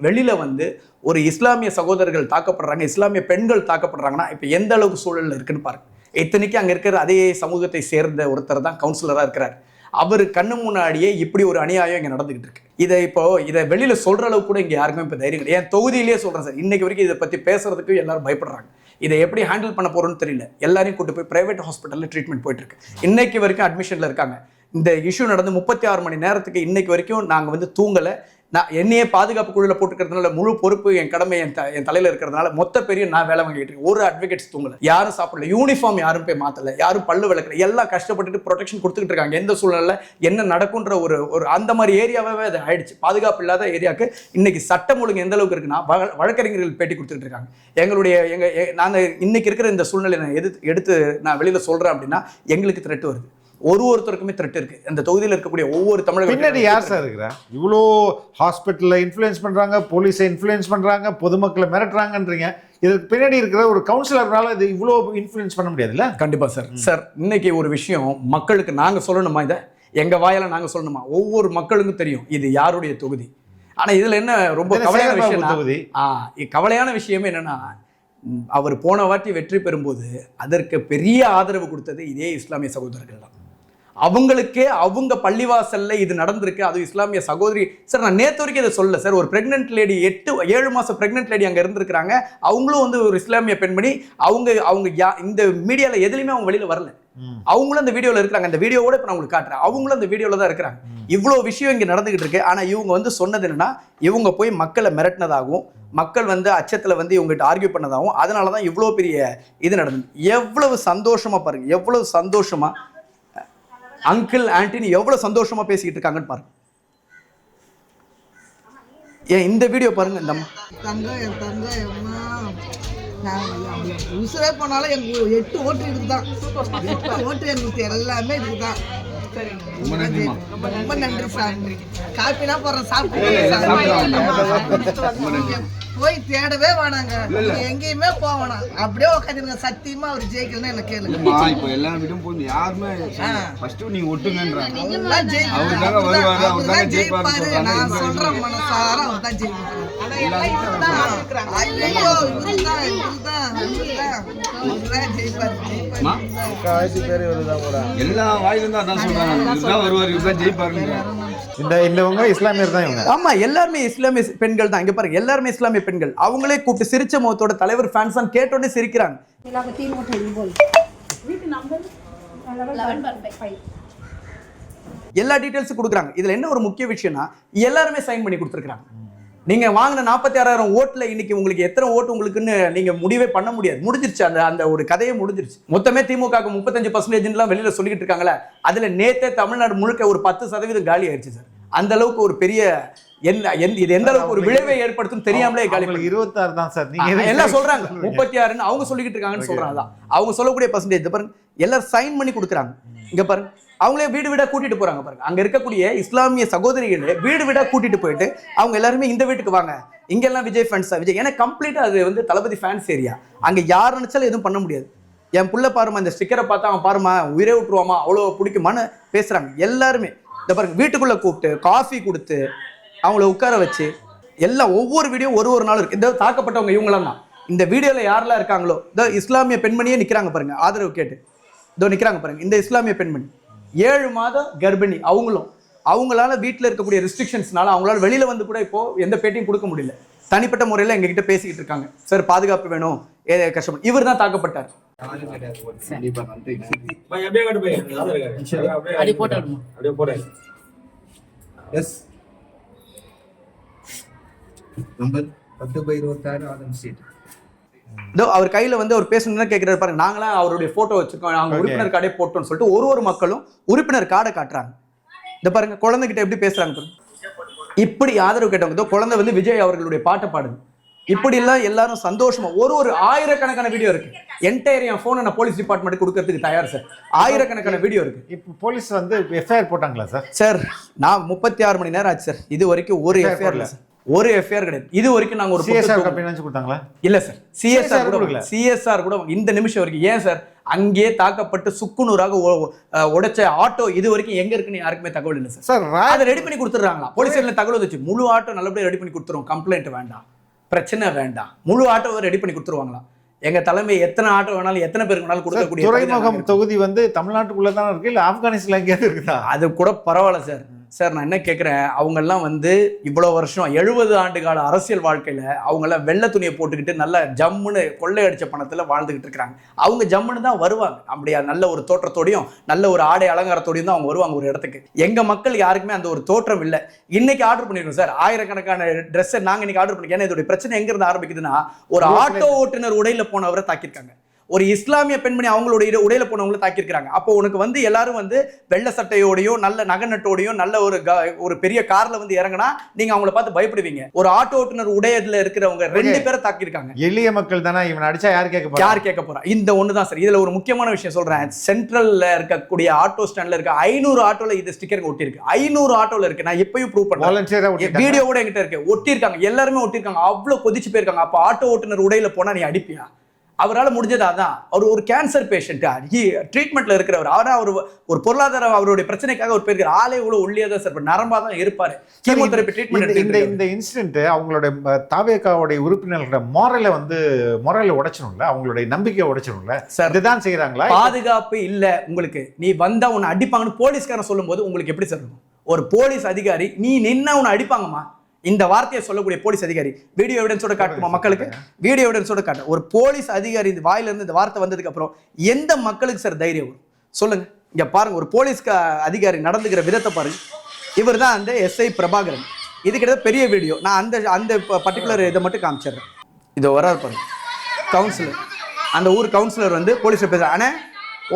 வெளியில் வந்து ஒரு இஸ்லாமிய சகோதரர்கள் தாக்கப்படுறாங்க, இஸ்லாமிய பெண்கள் தாக்கப்படுறாங்கன்னா இப்போ எந்த அளவுக்கு சூழலில் இருக்குன்னு பாருங்க. இத்தனைக்கு அங்கே இருக்கிற அதே சமூகத்தை சேர்ந்த ஒருத்தர் தான் கவுன்சிலராக இருக்கிறார். அவர் கண்ணு முன்னாடியே இப்படி ஒரு அநியாயம் இங்கே நடந்துகிட்டு இருக்கு. இதை வெளியில சொல்ற அளவுக்கு கூட இங்கே யாருக்குமே இப்போ தைரியம் கிடையாது. என் தொகுதியிலேயே சொல்றேன் சார், இன்னைக்கு வரைக்கும் இதை பற்றி பேசுறதுக்கு எல்லாரும் பயப்படுறாங்க. இதை எப்படி ஹேண்டில் பண்ண போறோம்னு தெரியல. எல்லாரையும் கூட்டு போய் பிரைவேட் ஹாஸ்பிட்டலில் ட்ரீட்மெண்ட் போயிட்டு இருக்கு. இன்னைக்கு வரைக்கும் அட்மிஷன்ல இருக்காங்க. இந்த இஷ்யூ நடந்து 36 மணி நேரத்துக்கு இன்னைக்கு வரைக்கும் நாங்கள் வந்து தூங்கலை. நான் என்னையே பாதுகாப்பு குழுவில் போட்டுக்கிறதுனால முழு பொறுப்பு என் கடமை என் தலையில் இருக்கிறதுனால மொத்த பெரிய நான் வேலை வாங்கிட்டு இருக்கேன். ஒரு அட்வொகேட்ஸ் தூங்கலை, யாரும் சாப்பிடல, யூனிஃபார்ம் யாரும் போய் மாற்றலை, யாரும் பல்லு விளக்கல, எல்லாம் கஷ்டப்பட்டுட்டு ப்ரொடெக்ஷன் கொடுத்துக்கிட்டு இருக்காங்க. எந்த சூழ்நிலை என்ன நடக்குன்ற ஒரு அந்த மாதிரி ஏரியாவே அது ஆயிடுச்சு. பாதுகாப்பு இல்லாத ஏரியாவுக்கு இன்னைக்கு சட்டம் ஒழுங்கு எந்த அளவுக்கு இருக்குன்னா, வழக்கறிஞர்கள் பேட்டி கொடுத்துட்டு இருக்காங்க. நாங்கள் இன்னைக்கு இருக்கிற இந்த சூழ்நிலை நான் எடுத்து நான் வெளியில் சொல்கிறேன் அப்படின்னா எங்களுக்கு த்ரெட் வருது. ஒருத்தருக்குமே த்ரெட் இருக்கு. அந்த தொகுதியில் இருக்கக்கூடிய ஒவ்வொரு தமிழக பின்னாடி யார் சார் இருக்கிறா? இவ்வளோ ஹாஸ்பிட்டலில் இன்ஃப்ளூயன்ஸ் பண்ணுறாங்க, போலீஸை இன்ஃப்ளூயன்ஸ் பண்ணுறாங்க, பொதுமக்களை மிரட்டுறாங்கன்றீங்க. இதுக்கு பின்னாடி இருக்கிற ஒரு கவுன்சிலர்னால இது இவ்வளோ இன்ஃப்ளூயன்ஸ் பண்ண முடியாதுல்ல? கண்டிப்பாக சார். சார் இன்னைக்கு ஒரு விஷயம் மக்களுக்கு நாங்கள் சொல்லணுமா, இதை எங்கள் வாயால் நாங்கள் சொல்லணுமா? ஒவ்வொரு மக்களுக்கும் தெரியும் இது யாருடைய தொகுதி. ஆனால் இதில் என்ன ரொம்ப கவலையான விஷயம், கவலையான விஷயமே என்னன்னா, அவர் போன வாட்டி வெற்றி பெறும்போது அதற்கு பெரிய ஆதரவு கொடுத்தது இதே இஸ்லாமிய சகோதரர்கள் தான். அவங்களுக்கே அவங்க பள்ளிவாசல்ல இது நடந்திருக்கு, அது இஸ்லாமிய சகோதரி. சார் நான் நேற்று வரைக்கும் இதை சொல்லல சார். ஒரு பிரெக்னென்ட் லேடி 7 மாசம் பிரெக்னென்ட் லேடி அங்கே இருந்திருக்கிறாங்க. அவங்களும் வந்து ஒரு இஸ்லாமிய பெண்மணி. அவங்க இந்த மீடியாவில் எதுலையுமே அவங்க வெளியில் வரல. அவங்களும் அந்த வீடியோவில் இருக்கிறாங்க. அந்த வீடியோவோட இப்போ நான் உங்களுக்கு காட்டுறேன். அவங்களும் அந்த வீடியோவில் தான் இருக்கிறாங்க. இவ்வளோ விஷயம் இங்கே நடந்துகிட்டு இருக்கு. ஆனால் இவங்க வந்து சொன்னது என்னன்னா, இவங்க போய் மக்களை மிரட்டினதாகவும் மக்கள் வந்து அச்சத்தில் வந்து இவங்ககிட்ட ஆர்கியூ பண்ணதாகவும் அதனால தான் இவ்வளோ பெரிய இது நடந்தது. எவ்வளவு சந்தோஷமா பாருங்க, எவ்வளவு சந்தோஷமா அங்கிள் ஆன்டின்னு எவ்வளவு சந்தோஷமா பேசிக்கிட்டு இருக்காங்கன்னு பாருங்க. ஏன் இந்த வீடியோ பாருங்க. இந்த உசுரே போனாலும் எங்களுக்கு 8 ஓட்டு இருக்குதான். 8 ஓட்டு எங்களுக்கு எல்லாமே இருக்குதான். ரொம்ப நன்றி சார். காப்பினா போறோம், சாப்பிட்டு போய் தேடவே வேணாங்க, எங்கேயுமே போவேணாம், அப்படியே உட்காந்துருங்க. சத்தியமா அவர் ஜெயிக்கணும்னு எனக்கு கேளுங்க. இப்போ எல்லா வீடும் போய் யாருமே ஃபர்ஸ்ட் நீங்க ஒட்டுங்கன்றாங்க. அவர்தான் ஜெயிப்பாரு. நான் சொல்றேன் மனசார அவர்தான் ஜெயிப்பாரு. எல்லா வாயிலும் தான் சொல்றாங்க, வருவார், இவர்தான் ஜெயிப்பாருங்க. இவங்க இஸ்லாமியர் தான் இவங்க. ஆமா, எல்லாருமே இஸ்லாமிய பெண்கள் தான். இங்க பாருங்க, எல்லாருமே இஸ்லாமிய பெண்கள். அவங்களே கூப்பிட்டு சிரிச்ச முகத்தோட தலைவர் ஃபேன்ஸ் தான் கேட்டோன்னே சிரிக்கிறாங்க. எல்லா டீடைல்ஸும் கொடுக்குறாங்க. இதுல என்ன ஒரு முக்கிய விஷயம்னா, எல்லாருமே சைன் பண்ணி கொடுத்துருக்காங்க. நீங்க வாங்கின 46,000 ஓட்டுல இன்னைக்கு உங்களுக்கு எத்தனை ஓட்டு உங்களுக்குன்னு நீங்க முடிவே பண்ண முடியாது. முடிஞ்சிருச்சு, அந்த ஒரு கதையே முடிஞ்சிருச்சு. மொத்தமே திமுகவுக்கு 35% வெளியில சொல்லிக்கிட்டு இருக்காங்களே, அதுல நேத்தே தமிழ்நாடு முழுக்க ஒரு 10% காலி ஆயிடுச்சு சார். அந்த அளவுக்கு ஒரு பெரிய இது எந்த அளவுக்கு ஒரு விளைவை ஏற்படுத்தும் தெரியாமலே காலி. 26 தான் சார், நீங்க எல்லாம் சொல்றாங்க 36ன்னு அவங்க சொல்லிக்கிட்டு இருக்காங்கன்னு சொல்றாங்க. அவங்க சொல்லக்கூடிய பர்சன்டேஜ் பாருங்க, எல்லாரும் சைன் பண்ணி கொடுக்குறாங்க. இங்க பாருங்க, அவங்களே வீடு வீடா கூட்டிட்டு போறாங்க பாருங்க. அங்க இருக்கக்கூடிய இஸ்லாமிய சகோதரிகளே வீடு வீடா கூட்டிட்டு போயிட்டு அவங்க எல்லாருமே இந்த வீட்டுக்கு வாங்க, இங்க எல்லாம் விஜய் ஃபேன்ஸா, விஜய் ஏன்னா கம்ப்ளீட்டா அது வந்து தளபதி ஃபேன்ஸ் ஏரியா. அங்க யார் நினைச்சாலும் எதுவும் பண்ண முடியாது. என் புள்ள பாருமா, இந்த ஸ்டிக்கரை பார்த்தா அவன் பாருமா உயிரே விட்டுருவாமா, அவ்வளோ பிடிக்குமான்னு பேசுறாங்க எல்லாருமே. இந்த பாருங்க, வீட்டுக்குள்ள கூப்பிட்டு காஃபி கொடுத்து அவங்கள உட்கார வச்சு எல்லாம் ஒவ்வொரு வீடியோ ஒரு நாள் இருக்கு. இந்த தாக்கப்பட்டவங்க இவங்களாம் தான். இந்த வீடியோல யாரெல்லாம் இருக்காங்களோ, இந்த இஸ்லாமிய பெண்மணியே நிக்கிறாங்க பாருங்க, ஆதரவு கேட்டு இதோ நிக்கிறாங்க பாருங்க. இந்த இஸ்லாமிய பெண்மணி 7 மாத கர்ப்பிணி. அவங்களால வீட்டில் இருக்கக்கூடிய ரெஸ்ட்ரிக்ஷன்ஸ்னால அவங்களால வெளியில வந்து கூட இப்போ எந்த பேட்டியும் கொடுக்க முடியல. தனிப்பட்ட முறையில் எங்ககிட்ட பேசிக்கிட்டு இருக்காங்க, சார் பாதுகாப்பு வேணும், கஷ்டப்படும். இவர் தான் தாக்கப்பட்டார். அவர் கையில வந்து அவர் பேசணும்னு கேட்கிறாரு பாருங்க. நாங்களாம் அவருடைய போட்டோ வச்சிருக்கோம், நாங்க உறுப்பினர் கார்டே போட்டோம்னு சொல்லிட்டு ஒரு மக்களும் உறுப்பினர் கார்டை காட்டுறாங்க. இந்த பாருங்க, குழந்தைகிட்ட எப்படி பேசுறாங்க பாருங்க. இப்படி ஆதரவு கேட்டவங்க, குழந்தை வந்து விஜய் அவர்களுடைய பாட்டை பாடுது. இப்படி எல்லாம் எல்லாரும் சந்தோஷமா ஒரு ஆயிரக்கணக்கான வீடியோ இருக்கு. என்டையர் என் போனை நான் போலீஸ் டிபார்ட்மெண்ட் கொடுக்கறதுக்கு தயார் சார். ஆயிரக்கணக்கான வீடியோ இருக்கு. இப்போ போலீஸ் வந்து எஃப்ஐஆர் போட்டாங்களா சார்? சார் நான் 36 மணி நேரம் ஆச்சு சார். இது வரைக்கும் ஒரு எஃப்ஐஆர் இல்லை சார், ஒரு எஃப்ஐஆர் கிடையாது. இது வரைக்கும் நாங்க ஒரு சிஎஸ்ஆர் கம்பெனி கொடுத்தாங்களா? இல்ல சார், சிஎஸ்ஆர் கூட இந்த நிமிஷம் வரைக்கும். ஏன் சார், அங்கேயே தாக்கப்பட்டு சுக்குநூறாக உடைச்ச ஆட்டோ இது வரைக்கும் எங்க இருக்குன்னு யாருக்குமே தகவல் இல்லை சார். அதை ரெடி பண்ணி கொடுத்துறாங்களா? போலீஸ் தகவல் வச்சு முழு ஆட்டோ நல்லபடியாக ரெடி பண்ணி கொடுத்துருவோம், கம்ப்ளைண்ட் வேண்டாம், பிரச்சனை வேண்டாம், முழு ஆட்டோவை ரெடி பண்ணி கொடுத்துருவாங்களா? எங்க தலைமை எத்தனை ஆட்டோ வேணாலும் எத்தனை பேருக்கு வேணாலும் கொடுக்கக்கூடிய துறைமுகம் தொகுதி வந்து தமிழ்நாட்டுக்குள்ள தான் இருக்கு, இல்ல ஆப்கானிஸ்தான்ல எங்கேயாவது இருக்குதா? அது கூட பரவாயில்ல சார். சார் நான் என்ன கேட்குறேன், அவங்கெல்லாம் வந்து இவ்வளோ வருஷம் 70 ஆண்டு கால அரசியல் வாழ்க்கையில் அவங்கெல்லாம் வெள்ளை துணியை போட்டுக்கிட்டு நல்லா ஜம்முன்னு கொள்ளையடிச்ச பணத்தில் வாழ்ந்துக்கிட்டு இருக்கிறாங்க. அவங்க ஜம்முன்னு தான் வருவாங்க, அப்படியா நல்ல ஒரு தோற்றத்தோடையும் நல்ல ஒரு ஆடை அலங்காரத்தோடையும் தான் அவங்க வருவாங்க ஒரு இடத்துக்கு. எங்கள் மக்கள் யாருக்குமே அந்த ஒரு தோற்றம் இல்லை. இன்னைக்கு ஆர்டர் பண்ணிருக்கோம் சார், ஆயிரக்கணக்கான ட்ரெஸ்ஸை நாங்கள் இன்னைக்கு ஆர்டர் பண்ணிருக்கோம். ஏன்னா இதோட பிரச்சனை எங்கேருந்து ஆரம்பிக்குதுன்னா, ஒரு ஆட்டோ ஓட்டுநர் உடையில போனவரை தாக்கியிருக்காங்க, ஒரு இஸ்லாமிய பெண்மணி அவங்களுடைய உடையில போனவங்களை தாக்கியிருக்காங்க. அப்போ உனக்கு வந்து எல்லாரும் வந்து வெள்ளை சட்டையோடையும் நல்ல நகநட்டோடையும் நல்ல ஒரு பெரிய கார்ல வந்து இறங்கினா நீங்க அவங்கள பார்த்து பயப்படுவீங்க. ஒரு ஆட்டோ ஓட்டுநர் உடையதுல இருக்கிறவங்க 2 பேரை தாக்கியிருக்காங்க. எளிய மக்கள் தானே, இவன் அடிச்சா யார் கேட்க போறா? இந்த ஒண்ணுதான் சார். இதுல ஒரு முக்கியமான விஷயம் சொல்றேன். சென்ட்ரல்ல இருக்கக்கூடிய ஆட்டோ ஸ்டாண்ட்ல இருக்க 500 ஆட்டோல இது ஸ்டிக்கர் ஒட்டி இருக்கு. 500 ஆட்டோல இருக்கு. நான் எப்பயும் ப்ரூவ் பண்றேன், வீடியோ கூட என்கிட்ட இருக்கு. ஒட்டியிருக்காங்க, எல்லாருமே ஒட்டியிருக்காங்க. அவ்வளவு கொதிச்சு போயிருக்காங்க. அப்ப ஆட்டோ ஓட்டுநர் உடையில போனா நீ அடிப்பியா? அவரால் முடிஞ்சதா தான். அவர் ஒரு கேன்சர் பேஷண்ட், ட்ரீட்மெண்ட்ல இருக்கிறவர். ஆனால் ஒரு பொருளாதார அவருடைய பிரச்சனைக்காக ஒரு பேருக்கு ஆளே இவ்வளவு ஒல்லியா தான் சார், நரம்பா தான் இருப்பாரு. Chemotherapy treatment. இந்த இன்சிடென்ட் அவங்களுடைய தாவேகாவுடைய உறுப்பினர்களோட மொரலை உடைச்சிடும்ல, அவங்களுடைய நம்பிக்கையை உடைச்சிடும்ல சார். இதுதான் செய்யறாங்களா? பாதுகாப்பு இல்ல உங்களுக்கு, நீ வந்தா உன்னை அடிப்பாங்கன்னு போலீஸ்காரன் சொல்லும் போது உங்களுக்கு எப்படி சார் இருக்கும்? ஒரு போலீஸ் அதிகாரி நீ நின்னா உன்னை அடிப்பாங்கம்மா, இந்த வார்த்தையை சொல்லக்கூடிய போலீஸ் அதிகாரி வீடியோ எவிடன்ஸோட காட்டுமா மக்களுக்கு? வீடியோ எவிடன்ஸோட காட்டு. ஒரு போலீஸ் அதிகாரி இந்த வாயிலிருந்து இந்த வார்த்தை வந்ததுக்கு அப்புறம் எந்த மக்களுக்கு சார் தைரியம் வரும் சொல்லுங்க? இங்க பாருங்க, ஒரு போலீஸ் அதிகாரி நடந்துக்கிற விதத்தை பாருங்க. இவர் தான் அந்த SI பிரபாகரன். இது கிட்ட பெரிய வீடியோ. நான் அந்த பர்டிகுலர் இதை மட்டும் காமிச்சிடுறேன். இதோ வராது பாருங்க, கவுன்சிலர், அந்த ஊர் கவுன்சிலர் வந்து போலீஸ் பேசுறேன். ஆனா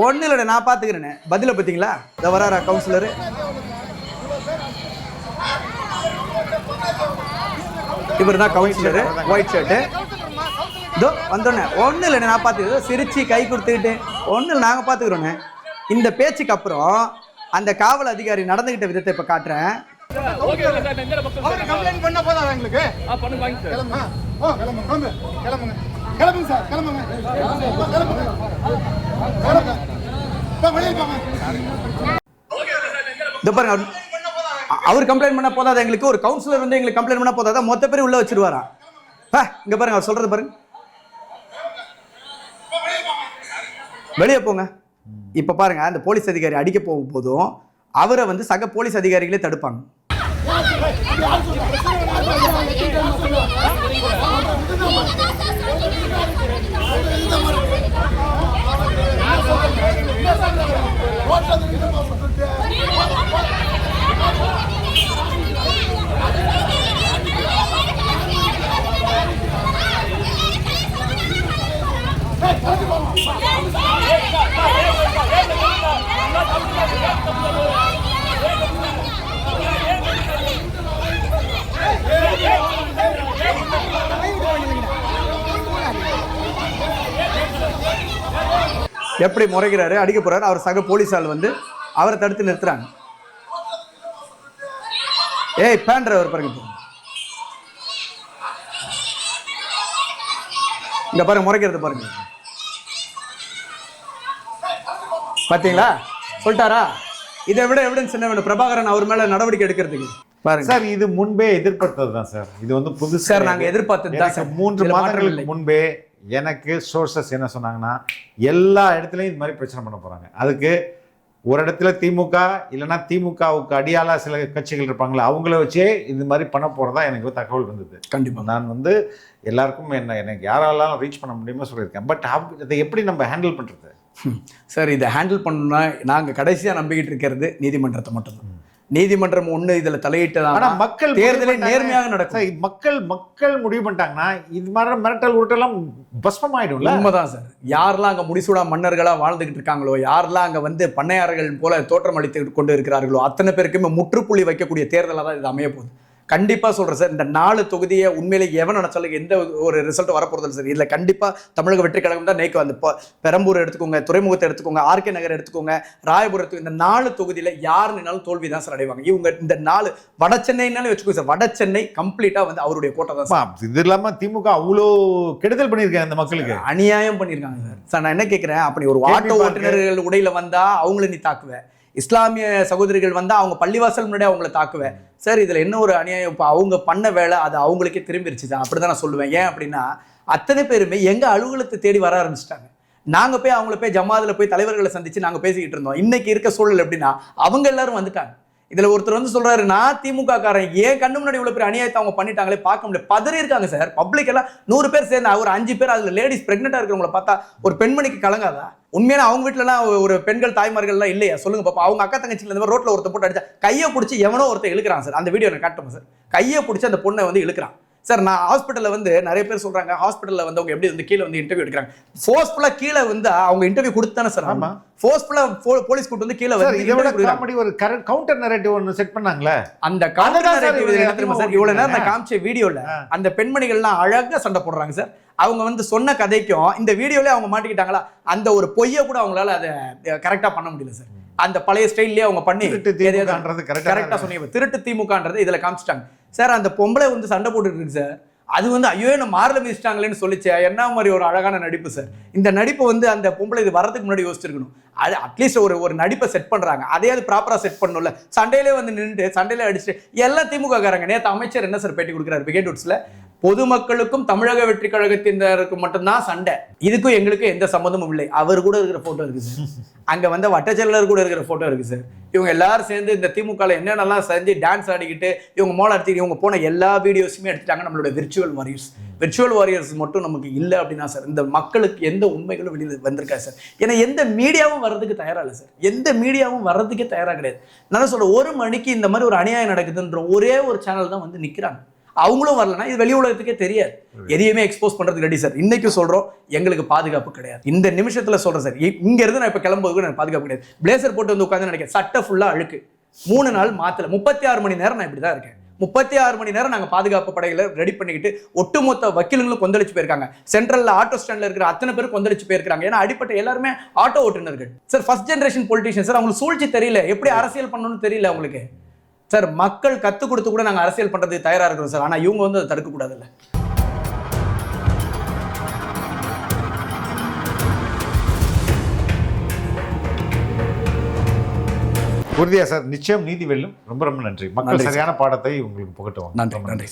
ஒன்னும் இல்லை, நான் பாத்துக்கிறேன், பதில பார்த்தீங்களா? இதை வராரா கவுன்சிலரு? இவர் தான் கவுன்சிலர், ஒயிட் ஷர்ட்டு. இதோ வந்தோடனே ஒன்றும் இல்லை, நான் பார்த்துக்கிறேன், சிரிச்சு கை கொடுத்துக்கிட்டு ஒன்றும் இல்லை, நாங்கள் பார்த்துக்கிறோண்ணே. இந்த பேச்சுக்கு அப்புறம் அந்த காவல் அதிகாரி நடந்துகிட்ட விதத்தை இப்போ காட்டுறேன். இதோ பாருங்க, அவர் கம்ப்ளைண்ட் பண்ண போதாத எங்களுக்கு, ஒரு கவுன்சிலர் வந்து எங்களுக்கு கம்ப்ளைண்ட் பண்ண போதாத மொத்த பேர் உள்ள வச்சிருவாரா? இங்க பாருங்க, அவர் சொல்றது பாருங்க. வெளியே போங்க. இப்ப பாருங்க, அந்த போலீஸ் அதிகாரி அடிக்க போகும் போதும் அவரை வந்து சக போலீஸ் அதிகாரிகளே தடுப்பாங்க. எப்படி முறைகிறாரு, அடிக்க போறாரு. அவர் சக போலீஸால் வந்து அவரை தடுத்து நிறுத்துறாங்க. ஏய் பேன்றவர் பாருங்க, இங்க பாருங்க முறைக்கிறது பாருங்க. பாத்தீங்களா, சொல்லிட்டாரா? இதை விட எவிடன்ஸ் என்ன வேணும் பிரபாகரன் அவர் மேல நடவடிக்கை எடுக்கிறதுக்கு? பாருங்க சார், இது முன்பே எதிர்பார்த்தது தான் சார். இது வந்து புதுசு சார். நாங்க எதிர்பார்த்தது தான் சார். 3 மாதங்களுக்கு முன்பே எனக்கு சோர்சஸ் என்ன சொன்னாங்கன்னா, எல்லா இடத்துலையும் இது மாதிரி பிரச்சனை பண்ண போறாங்க. அதுக்கு ஒரு இடத்துல திமுக இல்லைன்னா திமுகவுக்கு அடியாளா சில கட்சிகள் இருப்பாங்களே, அவங்கள வச்சே இது மாதிரி பண்ண போறதா எனக்கு தகவல் வந்தது. கண்டிப்பா நான் வந்து எல்லாருக்கும் எனக்கு யாராலும் ரீச் பண்ண முடியுமோ சொல்லியிருக்கேன். பட் அதை எப்படி நம்ம ஹேண்டில் பண்றது சார்? இதை ஹேண்டில் பண்ணணும்னா நாங்கள் கடைசியாக நம்பிக்கிட்டு இருக்கிறது நீதிமன்றத்தை மட்டும்தான். நீதிமன்றம் ஒன்று இதில் தலையிட்டதான். ஆனால் மக்கள் தேர்தலை நேர்மையாக நடக்கும். மக்கள் முடிவு பண்ணிட்டாங்கன்னா இது மாதிரி மிரட்டல் உருட்டெல்லாம் பஸ்மம் ஆயிடும்ல. உண்மைதான் சார். யாரெல்லாம் அங்கே முடிசூடா மன்னர்களாக வாழ்ந்துகிட்டு இருக்காங்களோ, யாரெல்லாம் அங்கே வந்து பண்ணையாளர்கள் போல தோற்றம் அளித்து கொண்டு இருக்கிறார்களோ, அத்தனை பேருக்குமே முற்றுப்புள்ளி வைக்கக்கூடிய தேர்தலாக தான் இது அமைய போகுது. கண்டிப்பாக சொல்கிறேன் சார். இந்த 4 தொகுதியை உண்மையிலே எவன் நினச்சாலும் எந்த ஒரு ரிசல்ட் வரப்போகிறது சார். இதில் கண்டிப்பாக தமிழக வெற்றி கழகம் தான் நேக்கு வந்து. இப்போ பெரம்பூர் எடுத்துக்கோங்க, துறைமுகத்தை எடுத்துக்கோங்க, ஆர்கே நகர் எடுத்துக்கோங்க, ராயபுரத்துக்கு, இந்த 4 தொகுதியில் யார் நின்னாலும் தோல்வி தான் சார் அடைவாங்க. இவங்க இந்த 4 வட சென்னைனாலும் வச்சுக்கோங்க சார். வட சென்னை கம்ப்ளீட்டாக வந்து அவருடைய கோட்டை தான் சார். இது இல்லாமல் திமுக அவ்வளோ கெடுதல் பண்ணியிருக்காங்க அந்த மக்களுக்கு, அநியாயம் பண்ணியிருக்காங்க சார். சார் நான் என்ன கேட்குறேன், அப்படி ஒரு ஆட்டோ ஓட்டுநர்கள் உடையில வந்தால் அவங்கள நீ தாக்குவேன், இஸ்லாமிய சகோதரிகள் வந்தால் அவங்க பள்ளிவாசல் முன்னாடி அவங்கள தாக்குவேன் சார். இதில் என்ன ஒரு அநியாயம்? இப்போ அவங்க பண்ண வேலை அது அவங்களுக்கே திரும்பிடுச்சு சார். அப்படி தான் நான் சொல்லுவேன். ஏன் அப்படின்னா, அத்தனை பேருமே எங்கள் அலுவலகத்தை தேடி வர ஆரம்பிச்சிட்டாங்க. நாங்கள் போய் அவங்கள போய் ஜமாதில் போய் தலைவர்களை சந்தித்து நாங்கள் பேசிக்கிட்டு இருந்தோம். இன்னைக்கு இருக்க சூழல் எப்படின்னா, அவங்க எல்லாரும் வந்துட்டாங்க. இதில் ஒருத்தர் வந்து சொல்கிறாரு, நான் திமுக காரன், ஏன் கண்ணு முன்னாடி இவ்வளோ பேர் அநியாயத்தை அவங்க பண்ணிட்டாங்களே, பார்க்க முடியல, பதறி இருக்காங்க சார். பப்ளிக் எல்லாம் 100 பேர் சேர்ந்து ஒரு 5 பேர் அதில் லேடிஸ் ப்ரெக்னெண்ட்டாக இருக்கிறவங்கள பார்த்தா ஒரு பெண்மணிக்கு கலங்காதா? உண்மையான அவங்க வீட்டிலலாம் ஒரு பெண்கள் தாய்மார்கள்லாம் இல்லையா சொல்லுங்க பாப்பா? அவங்க அக்கா தங்கச்சியில் இந்த மாதிரி ரோட்டில் ஒருத்தர் போட்டு அடிச்சா கையை பிடிச்சி எவனோ ஒருத்தர் இழுக்கிறான் சார். அந்த வீடியோ நான் காட்டுமா சார்? கையை பிடிச்சி அந்த பொண்ணை வந்து இழுக்கிறான் சார். நான் ஹாஸ்பிட்டலில் வந்து நிறைய பேர் சொல்கிறாங்க, ஹாஸ்பிட்டலில் வந்து அவங்க எப்படி வந்து கீழே வந்து இன்டர்வியூ எடுக்கிறாங்க. ஃபோர்ஸ்ஃபுல்லாக கீழே வந்து அவங்க இன்டர்வியூ கொடுத்தானே சார். ஆமாம், ஃபோர்ஸ்ஃபுல்லாக போலீஸ் கூட்டு வந்து கீழே வந்து இதை விட காமெடி ஒரு கவுண்டர் நரேட்டிவ் ஒன்று செட் பண்ணாங்களே. அந்த கவுண்டர் நரேட்டிவ் என்ன தெரியுமா சார்? இவ்வளோ நேரம் நான் காமிச்ச வீடியோவில் அந்த பெண்மணிகள்லாம் அழகாக சண்டை போடுறாங்க சார். அவங்க வந்து சொன்ன கதைக்கும் இந்த வீடியோலேயே அவங்க மாட்டிக்கிட்டாங்களா, அந்த ஒரு பொய்யை கூட அவங்களால அதை கரெக்டாக பண்ண முடியல சார். அந்த பழைய ஸ்டைல்லேயே அவங்க பண்ணி கரெக்டாக சொன்னீங்க. திருட்டு திமுகன்றது இதில் காமிச்சிட்டாங்க சார். அந்த பொம்பளை வந்து சண்டை போட்டுட்டு இருக்கு சார். அது வந்து ஐயோ என்ன மாறல மிதிச்சிட்டாங்களேன்னு சொல்லிச்சு. என்ன மாதிரி ஒரு அழகான நடிப்பு சார். இந்த நடிப்பை வந்து அந்த பொம்பளை இது வரதுக்கு முன்னாடி யோசிச்சிருக்கணும். அது அட்லீஸ்ட் ஒரு நடிப்பை செட் பண்ணுறாங்க, அதே அது ப்ராப்பராக செட் பண்ணணும்ல. சண்டையிலே வந்து நின்றுட்டு சண்டையிலே அடிச்சுட்டு எல்லாம் திமுக காரங்க. நேற்று அமைச்சர் என்ன சார் பேட்டி கொடுக்குறாரு விகேட் உட்ஸில், பொதுமக்களுக்கும் தமிழக வெற்றி கழகத்தினருக்கு மட்டும்தான் சண்டை, இதுக்கும் எங்களுக்கும் எந்த சம்மந்தமும் இல்லை. அவர் கூட இருக்கிற போட்டோ இருக்கு சார். அங்க வந்து வட்டச்செயலர் கூட இருக்கிற போட்டோ இருக்கு சார். இவங்க எல்லாரும் சேர்ந்து இந்த திமுகவில் என்னென்னலாம் செஞ்சு டான்ஸ் ஆடிக்கிட்டு இவங்க மோளம் எடுத்துக்கிட்டு இவங்க போன எல்லா வீடியோஸுமே எடுத்துட்டாங்க. நம்மளோட விர்ச்சுவல் வாரியர்ஸ் மட்டும் நமக்கு இல்லை அப்படின்னா சார், இந்த மக்களுக்கு எந்த உண்மைகளும் வெளியில் வந்திருக்கா சார். ஏன்னா எந்த மீடியாவும் வர்றதுக்கு தயாராக இல்லை சார். எந்த மீடியாவும் வர்றதுக்கே தயாராக கிடையாது. நான் சொல்ல 1 மணிக்கு இந்த மாதிரி ஒரு அநியாயம் நடக்குதுன்ற ஒரே ஒரு சேனல் தான் வந்து நிற்கிறாங்க. அவங்களும் வரலன்னா இது வெளி உலகத்துக்கே தெரியாது. எதையுமே எக்ஸ்போஸ் பண்றதுக்கு ரெடி சார். இன்னைக்கு சொல்றோம், எங்களுக்கு பாதுகாப்பு கிடையாது. இந்த நிமிஷத்துல சொல்றேன் சார், இங்க இருந்து நான் இப்ப கிளம்புறதுக்கு எனக்கு பாதுகாப்பு கிடையாது. பிளேசர் போட்டு வந்து உட்காந்து நினைக்கிறேன், சட்டை ஃபுல்லா அழுக்கு, 3 நாள் மாத்தல, 36 மணி நேரம் நான் இப்படிதான் இருக்கேன். 36 மணி நேரம் நாங்க பாதுகாப்பு படைகளை ரெடி பண்ணிக்கிட்டு ஒட்டுமொத்த வக்கீல்களும் கொந்தளிச்சு போயிருக்காங்க. சென்ட்ரல்ல ஆட்டோ ஸ்டாண்ட்ல இருக்கிற அத்தனை பேரும் கொந்தளிச்சு போயிருக்காங்க. ஏன்னா அடிப்பட்ட எல்லாருமே ஆட்டோ ஓட்டுநர்கள் sir. First generation politician sir. அவங்களுக்கு சூழ்ச்சி தெரியல, எப்படி அரசியல் பண்ணணும்னு தெரியல அவங்களுக்கு சார். மக்கள் கற்றுக் கொடுத்து கூட நாங்கள் அரசியல் பண்ணுறதுக்கு தயாராக இருக்கிறோம் சார். ஆனால் இவங்க வந்து அதை தடுக்கக்கூடாதுல்ல. உறுதியா சார், நிச்சயம் நீதி வெல்லும். ரொம்ப ரொம்ப நன்றி. மக்கள் சரியான பாடத்தை உங்களுக்கு புகட்டுவாங்க. நன்றி.